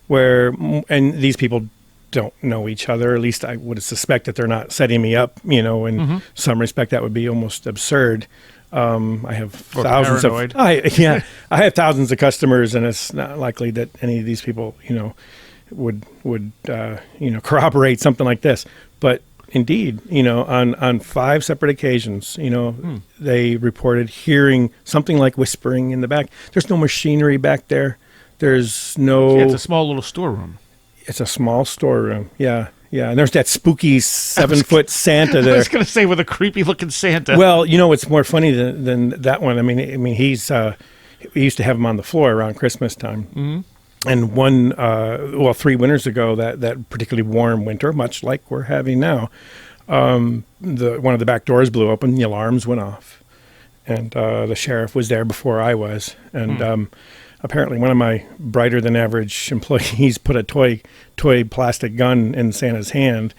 where, and these people don't know each other. At least I would suspect that they're not setting me up, in some respect that would be almost absurd. I have thousands paranoid. I have thousands of customers, and it's not likely that any of these people, would corroborate something like this. But indeed, on 5 separate occasions, they reported hearing something like whispering in the back. There's no machinery back there. There's no... Yeah, it's a small little storeroom. It's a small storeroom, yeah. And there's that spooky 7-foot Santa there. I was going to say, with a creepy-looking Santa. Well, it's more funny than that one. I mean, he's we used to have him on the floor around Christmas time. And 3 winters ago, that particularly warm winter, much like we're having now, One of the back doors blew open, the alarms went off, and the sheriff was there before I was, and apparently one of my brighter than average employees put a toy plastic gun in Santa's hand,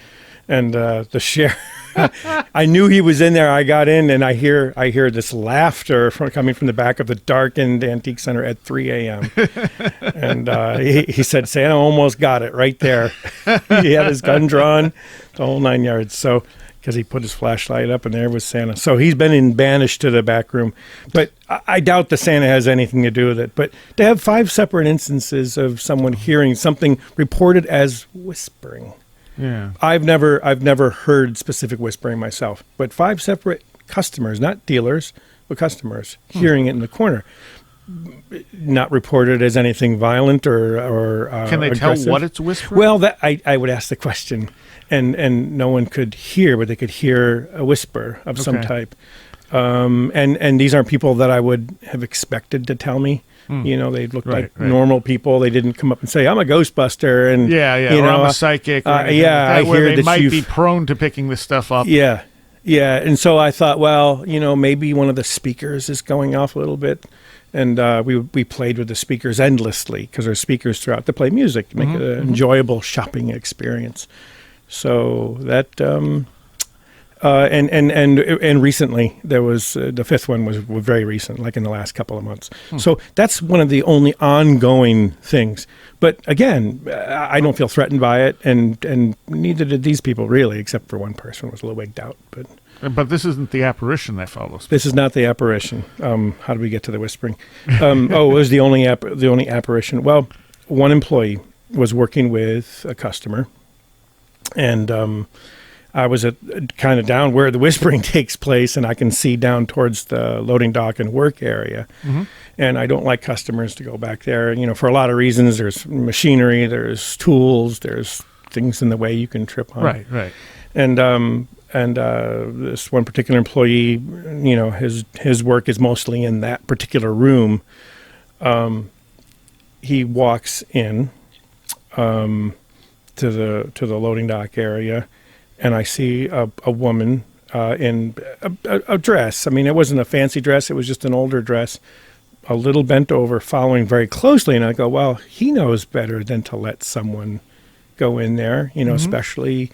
and the sheriff. I knew he was in there. I got in, and I hear this laughter coming from the back of the darkened antique center at 3 a.m. And he said, Santa almost got it right there. He had his gun drawn, the whole 9 yards. So, because he put his flashlight up, and there was Santa. So he's been banished to the back room. But I doubt the Santa has anything to do with it. But to have 5 separate instances of someone hearing something reported as whispering. Yeah. I've never heard specific whispering myself, but 5 separate customers, not dealers, but customers hearing it in the corner. Not reported as anything violent or can they aggressive. tell what it's whispering? Well, that I would ask the question, and no one could hear, but they could hear a whisper of some type. And these aren't people that I would have expected to tell me. You know, they looked like normal people. They didn't come up and say, I'm a Ghostbuster. And, or I'm a psychic. Or I where hear they that might be prone to picking this stuff up. Yeah. And so I thought, well, maybe one of the speakers is going off a little bit. And we played with the speakers endlessly because there's speakers throughout to play music to make it an enjoyable shopping experience. So that... And recently there was the 5th one was very recent, like in the last couple of months. So that's one of the only ongoing things. But again, I don't feel threatened by it, and neither did these people really, except for one person who was a little wigged out. But this isn't the apparition that follows. This is not the apparition. How did we get to the whispering? It was the only apparition. Well, one employee was working with a customer, and I was kind of down where the whispering takes place, and I can see down towards the loading dock and work area. And I don't like customers to go back there, for a lot of reasons. There's machinery, there's tools, there's things in the way you can trip on. Right. And this one particular employee, his work is mostly in that particular room. He walks in to the loading dock area, and I see a woman in a dress. I mean, it wasn't a fancy dress. It was just an older dress, a little bent over, following very closely. And I go, well, he knows better than to let someone go in there, especially,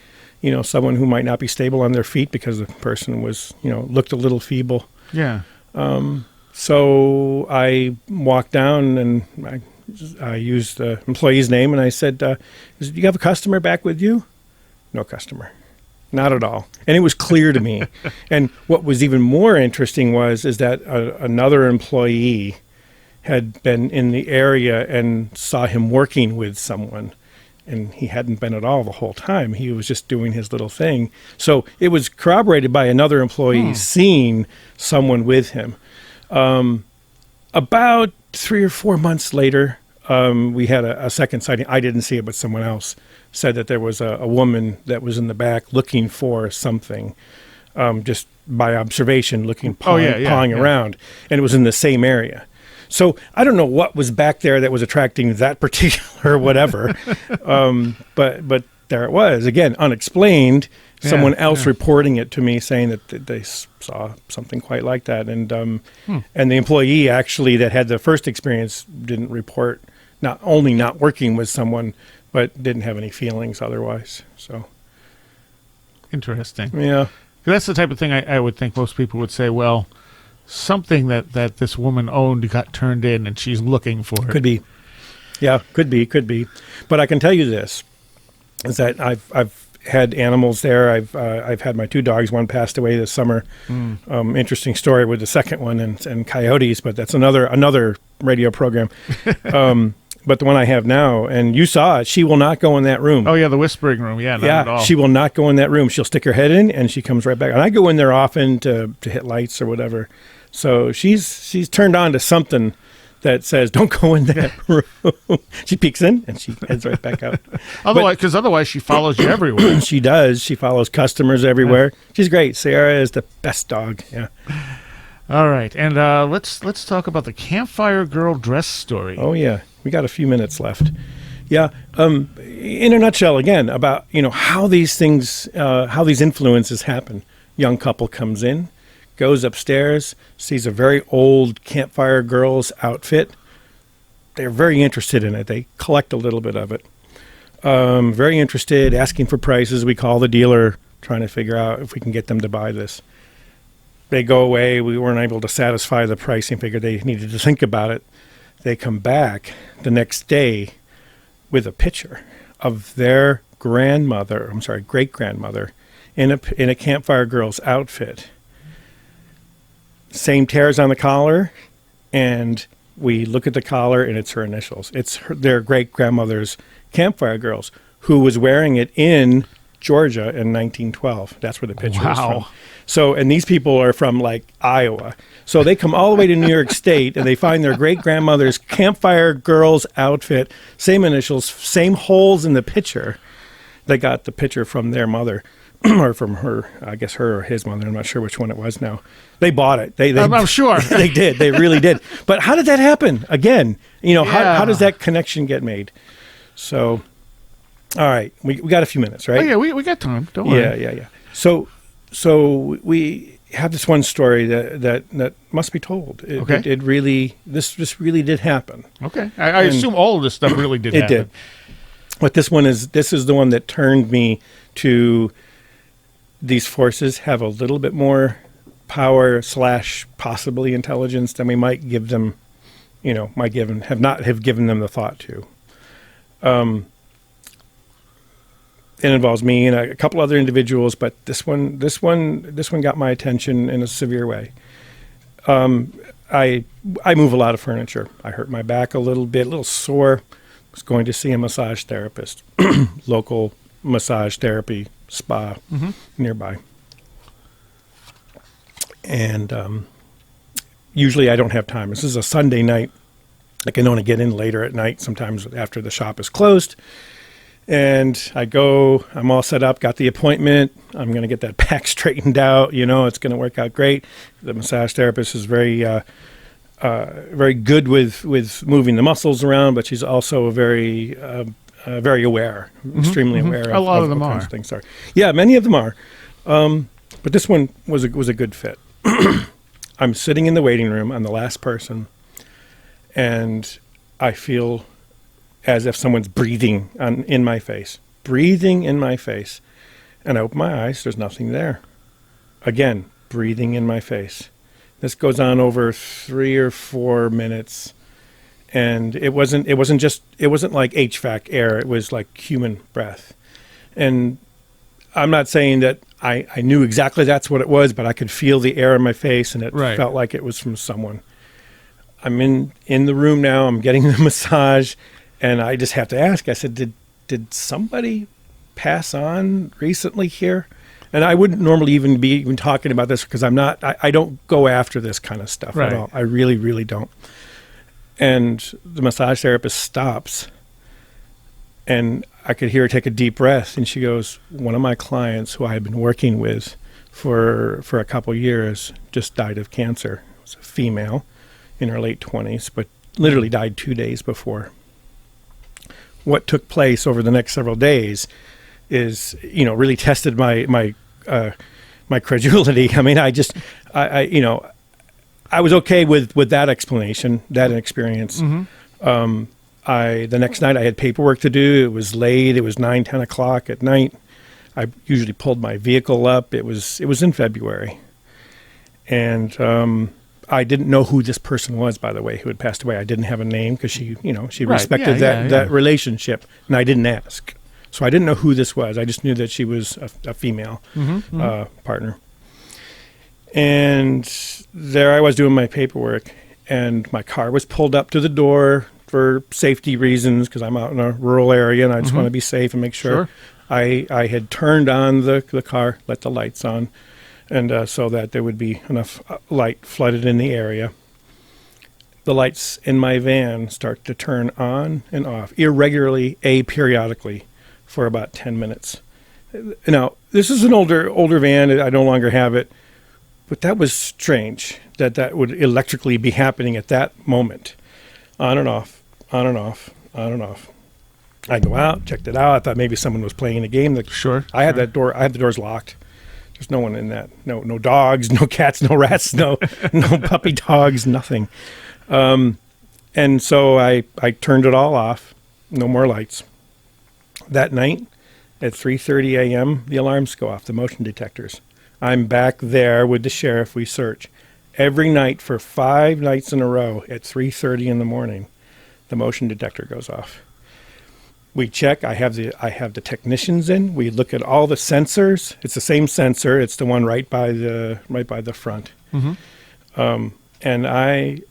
someone who might not be stable on their feet because the person was, looked a little feeble. Yeah. So I walked down, and I used the employee's name, and I said, do you have a customer back with you? No customer. Not at all. And it was clear to me. And what was even more interesting is that another employee had been in the area and saw him working with someone. And he hadn't been at all the whole time. He was just doing his little thing. So it was corroborated by another employee seeing someone with him. About 3 or 4 months later, we had a second sighting. I didn't see it, but someone else said that there was a woman that was in the back looking for something, just by observation, pawing around, and it was in the same area. So I don't know what was back there that was attracting that particular whatever, but there it was, again, unexplained. Someone else reporting it to me, saying that they saw something quite like that, and the employee actually that had the first experience didn't report not only not working with someone, but didn't have any feelings otherwise. So interesting. Yeah, that's the type of thing I would think most people would say. Well, something that this woman owned got turned in, and she's looking for it. Could be. Yeah, could be. But I can tell you this: is that I've had animals there. I've had my 2 dogs. One passed away this summer. Interesting story with the second one and coyotes, but that's another radio program. But the one I have now, and you saw it, she will not go in that room. Oh yeah, the whispering room. Yeah, not at all. She will not go in that room. She'll stick her head in, and she comes right back. And I go in there often to hit lights or whatever. So she's turned on to something that says, don't go in that room. She peeks in, and she heads right back out. Otherwise she follows you everywhere. She does. She follows customers everywhere. Yeah. She's great. Sarah is the best dog. Yeah. All right. And let's talk about the Campfire Girl dress story. Oh, yeah. We got a few minutes left. Yeah. In a nutshell, again, about, how these things, how these influences happen. Young couple comes in, goes upstairs, sees a very old Campfire Girls outfit. They're very interested in it. They collect a little bit of it. Very interested, asking for prices. We call the dealer, trying to figure out if we can get them to buy this. They go away. We weren't able to satisfy the pricing. Figured they needed to think about it. They come back the next day with a picture of their great-grandmother, in a Campfire Girls outfit. Same tears on the collar, and we look at the collar, and it's her initials. It's their great-grandmother's Campfire Girls, who was wearing it in Georgia in 1912. That's where the picture is from. So, and these people are from, Iowa. So they come all the way to New York State, and they find their great-grandmother's Campfire Girls outfit, same initials, same holes in the picture. They got the picture from their mother. Or from her, I guess her or his mother. I'm not sure which one it was now. They bought it. I'm sure. They did. They really did. But how did that happen? Again, how does that connection get made? So, all right. We got a few minutes, right? Oh, yeah, we got time. Don't worry. Yeah. So we have this one story that must be told. Okay. This really did happen. Okay. I assume all of this stuff really did happen. It did. But this is the one that turned me to... These forces have a little bit more power / possibly intelligence than we might give them, have given them the thought to. It involves me and a couple other individuals, but this one got my attention in a severe way. I move a lot of furniture. I hurt my back a little bit, a little sore. Was going to see a massage therapist, local massage therapy spa nearby. And usually I don't have time. This is a Sunday night. I can only get in later at night, sometimes after the shop is closed. And I go, I'm all set up, got the appointment. I'm going to get that back straightened out. It's going to work out great. The massage therapist is very good with moving the muscles around, but she's also very aware, extremely aware. A lot of them what are. Kinds of things are. Yeah, many of them are. But this one was a good fit. I'm sitting in the waiting room. I'm the last person, and I feel as if someone's breathing in my face. And I open my eyes. There's nothing there. Again, breathing in my face. This goes on over 3 or 4 minutes. And it wasn't like HVAC air. It was like human breath. And I'm not saying that I knew exactly that's what it was, but I could feel the air in my face, and it felt like it was from someone. I'm in the room now. I'm getting the massage, and I just have to ask. I said, did somebody pass on recently here? And I wouldn't normally even be talking about this because I don't go after this kind of stuff at all. I really, really don't. And the massage therapist stops, and I could hear her take a deep breath, and she goes, one of my clients who I had been working with for a couple years just died of cancer. It was a female in her late 20s, but literally died 2 days before. What took place over the next several days is, really tested my credulity. I mean, I was okay with that explanation, that experience. The next night I had paperwork to do. It was late. It was 9, 10 o'clock at night. I usually pulled my vehicle up. It was in February. And I didn't know who this person was, by the way, who had passed away. I didn't have a name because she respected that relationship, and I didn't ask. So I didn't know who this was. I just knew that she was a female partner. And there I was doing my paperwork, and my car was pulled up to the door for safety reasons because I'm out in a rural area, and I just want to be safe and make sure. I had turned on the car, let the lights on, and so that there would be enough light flooded in the area. The lights in my van start to turn on and off irregularly, periodically, for about 10 minutes. Now, this is an older van. I no longer have it. But that was strange that would electrically be happening at that moment. On and off, on and off, on and off. I go out, checked it out. I thought maybe someone was playing a game. Sure. I had that door. I had the doors locked. There's no one in that. No dogs, no cats, no rats, no puppy dogs, nothing. And so I turned it all off. No more lights. That night at 3:30 a.m., the alarms go off, the motion detectors. I'm back there with the sheriff. We search. Every night for 5 nights in a row at 3:30 in the morning, the motion detector goes off. We check. I have the technicians in. We look at all the sensors. It's the same sensor. It's the one right by the front. Mm-hmm. And I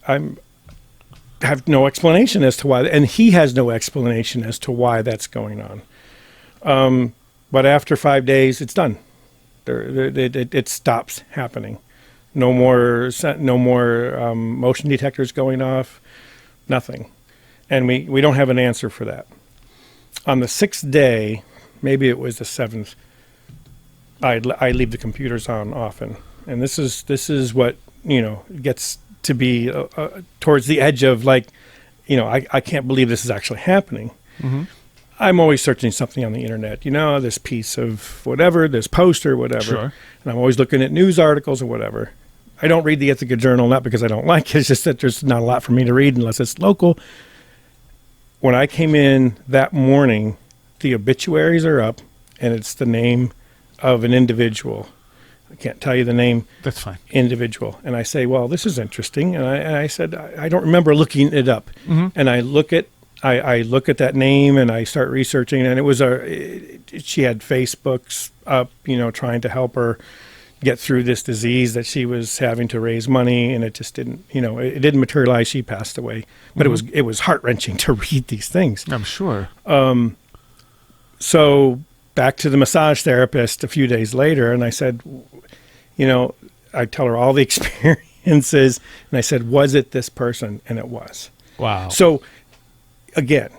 have no explanation as to why, and he has no explanation as to why that's going on. But after 5 days, it's done. It stops happening. No more motion detectors going off. Nothing, and we don't have an answer for that. On the 6th day, maybe it was the 7th, I leave the computers on often, and this is what gets to be towards the edge of I can't believe this is actually happening. Mm-hmm. I'm always searching something on the internet, this piece of whatever, this post or whatever, Sure. And I'm always looking at news articles or whatever. I don't read the Ithaca Journal, not because I don't like it, it's just that there's not a lot for me to read unless it's local. When I came in that morning, the obituaries are up, and it's the name of an individual. I can't tell you the name. That's fine. Individual. And I say, well, this is interesting. And I said, I don't remember looking it up. Mm-hmm. And I look at that name, and I start researching, and it was she had Facebooks up, trying to help her get through this disease that she was having to raise money, and it just didn't, it didn't materialize. She passed away, but Mm-hmm. it was heart-wrenching to read these things. I'm sure. So back to the massage therapist a few days later, and I said, I tell her all the experiences, and I said, was it this person? And it was. Wow. So again,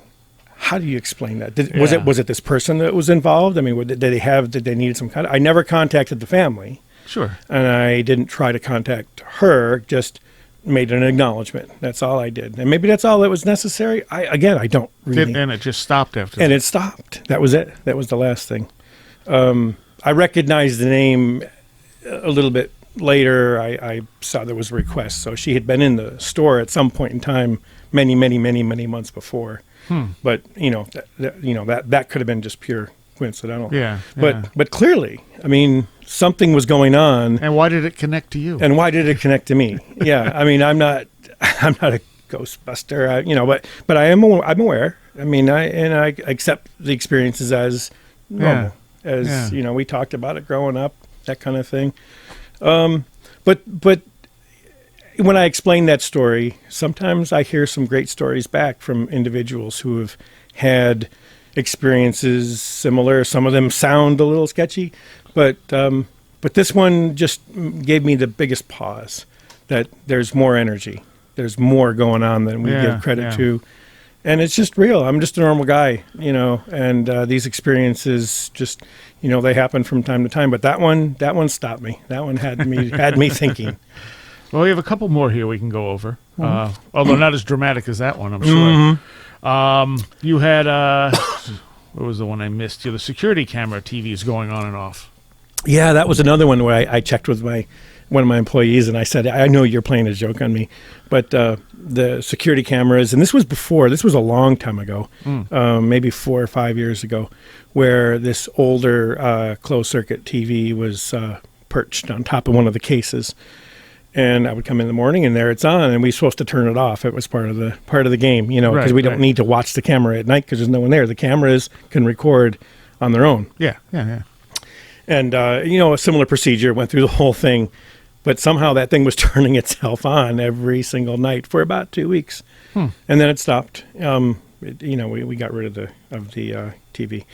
how do you explain that? Was it this person that was involved? I mean, did they need some kind of, I never contacted the family. Sure. And I didn't try to contact her, just made an acknowledgement. That's all I did. And maybe that's all that was necessary. I don't really. And it just stopped after And that. it stopped. That was it. That was the last thing. I recognized the name a little bit later. I saw there was a request. So she had been in the store at some point in time, many, many, many, many months before. But that could have been just pure coincidental. Yeah. But clearly, I mean, something was going on. And why did it connect to you? And why did it connect to me? Yeah, I mean, I'm not a Ghostbuster, but I'm aware. I mean, I accept the experiences as normal, we talked about it growing up, that kind of thing. But when I explain that story, sometimes I hear some great stories back from individuals who have had experiences similar. Some of them sound a little sketchy, but this one just gave me the biggest pause that there's more energy. There's more going on than we give credit to. And it's just real. I'm just a normal guy, and these experiences just, they happen from time to time. But that one stopped me. That one had me thinking. Well, we have a couple more here we can go over, although not as dramatic as that one, I'm sure. Mm-hmm. You had, what was the one I missed? The security camera TVs going on and off. Yeah, that was another one where I checked with one of my employees, and I said, I know you're playing a joke on me, but the security cameras, and this was a long time ago, maybe 4 or 5 years ago, where this older closed-circuit TV was perched on top of one of the cases. And I would come in the morning, and there it's on, and we were supposed to turn it off. It was part of the game, because we don't need to watch the camera at night because there's no one there. The cameras can record on their own. Yeah. And, a similar procedure, went through the whole thing, but somehow that thing was turning itself on every single night for about 2 weeks. And then it stopped. We got rid of the TV.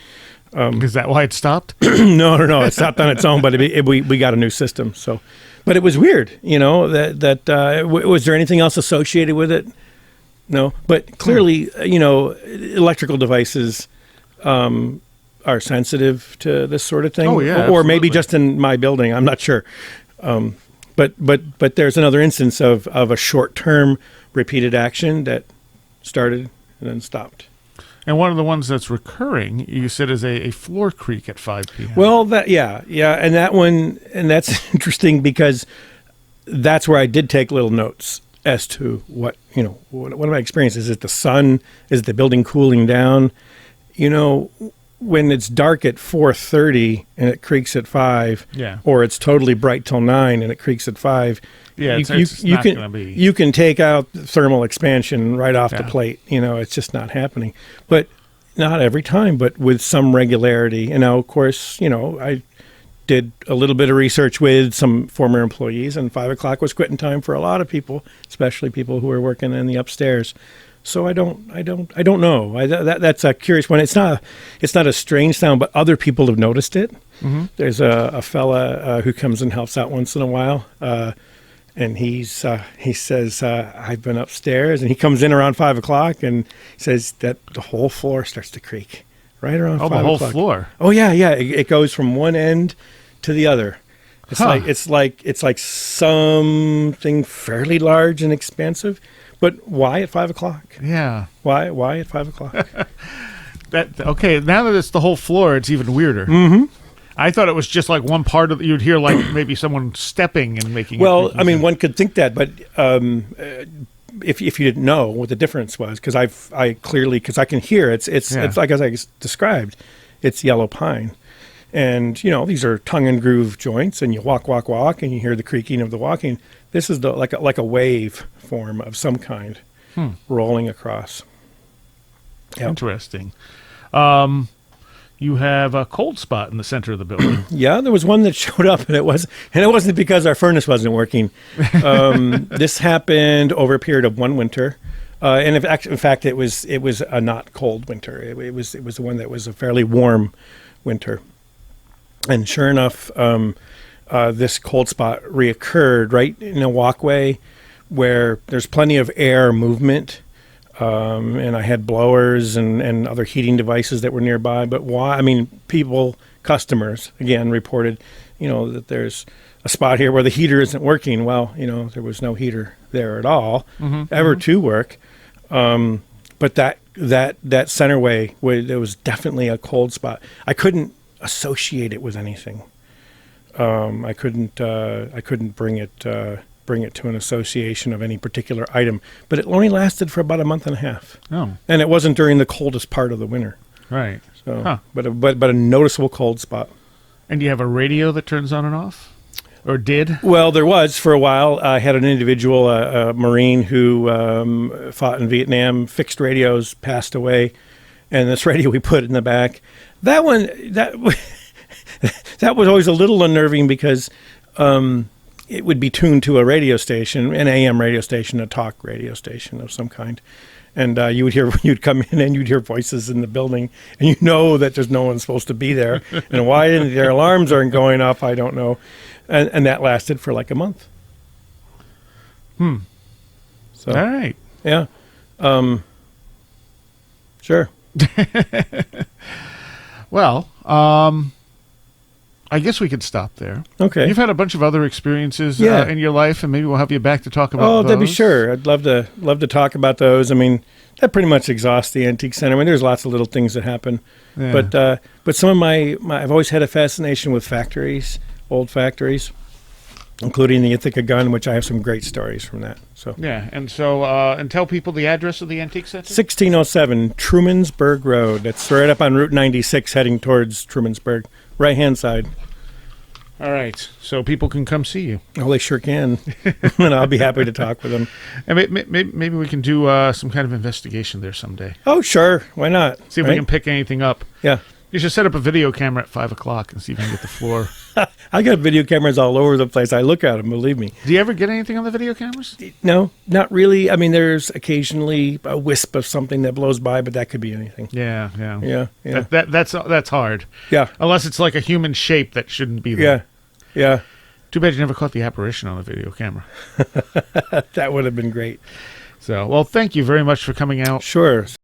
Is that why it stopped? No, it stopped on its own, but we got a new system, so. But it was weird, was there anything else associated with it? No, but clearly, electrical devices are sensitive to this sort of thing. Oh, yeah, or maybe absolutely. just in my building, I'm not sure. But there's another instance of a short-term repeated action that started and then stopped. And one of the ones that's recurring, you said, is a floor creak at 5 p.m. Well, and that one, and that's interesting because that's where I did take little notes as to what are my experiences. Is it the sun? Is it the building cooling down? When it's dark at 4:30 and it creaks at 5, or it's totally bright till 9 and it creaks at 5. Yeah, it's not going to be. You can take out thermal expansion right off the plate. It's just not happening. But not every time, but with some regularity. And now, of course, I did a little bit of research with some former employees, and 5 o'clock was quitting time for a lot of people, especially people who are working in the upstairs. So I don't know. That's a curious one. It's not a strange sound, but other people have noticed it. Mm-hmm. There's a fella who comes and helps out once in a while. And he says, I've been upstairs, and he comes in around 5 o'clock and says that the whole floor starts to creak right around 5 o'clock. Oh, the whole floor. Oh yeah. It goes from one end to the other. It's like something fairly large and expansive. But why at 5 o'clock? Yeah. Why at 5 o'clock? Okay, now that it's the whole floor, it's even weirder. Mm-hmm. I thought it was just like one part of you'd hear like maybe someone stepping and making. Well, I mean, one could think that, but if you didn't know what the difference was, because I clearly, because I can hear it's like as I described, it's yellow pine, and these are tongue and groove joints, and you walk, and you hear the creaking of the walking. This is like a wave form of some kind rolling across. Yep. Interesting. You have a cold spot in the center of the building. Yeah, there was one that showed up, and it wasn't because our furnace wasn't working. This happened over a period of one winter, and in fact, it was a not cold winter. It was the one that was a fairly warm winter, and sure enough, this cold spot reoccurred right in a walkway where there's plenty of air movement. And I had blowers and other heating devices that were nearby. But why? I mean, customers, again, reported, that there's a spot here where the heater isn't working. Well, there was no heater there at all, to work. But that centerway, there was definitely a cold spot. I couldn't associate it with anything. I couldn't bring it to an association of any particular item, but it only lasted for about a month and a half. Oh, and it wasn't during the coldest part of the winter. Right. So, but a noticeable cold spot. And do you have a radio that turns on and off, or did? Well, there was for a while. I had an individual, a Marine who fought in Vietnam, fixed radios, passed away, and this radio we put in the back. That one that was always a little unnerving because. It would be tuned to a radio station, an AM radio station, a talk radio station of some kind. And you'd come in and you'd hear voices in the building, and that there's no one supposed to be there. And why their alarms aren't going off, I don't know. And that lasted for like a month. So, all right. Yeah. Sure. Well, I guess we could stop there. Okay. You've had a bunch of other experiences in your life, and maybe we'll have you back to talk about those. Oh, that'd be sure. I'd love to talk about those. I mean, that pretty much exhausts the antique center. I mean, there's lots of little things that happen. Yeah. But some of my I've always had a fascination with factories, old factories, including the Ithaca gun, which I have some great stories from that. So yeah, and tell people the address of the antique center. 1607 Trumansburg Road. It's right up on Route 96, heading towards Trumansburg, right-hand side. All right, so people can come see you. Oh, they sure can, and I'll be happy to talk with them. And maybe we can do some kind of investigation there someday. Oh, sure, why not? See if we can pick anything up. Yeah. You should set up a video camera at 5 o'clock and see if you can get the floor. I got video cameras all over the place. I look at them, believe me. Do you ever get anything on the video cameras? No, not really. I mean, there's occasionally a wisp of something that blows by, but that could be anything. Yeah. Yeah. That's hard. Yeah. Unless it's like a human shape that shouldn't be there. Yeah. Too bad you never caught the apparition on the video camera. That would have been great. So, well, thank you very much for coming out. Sure.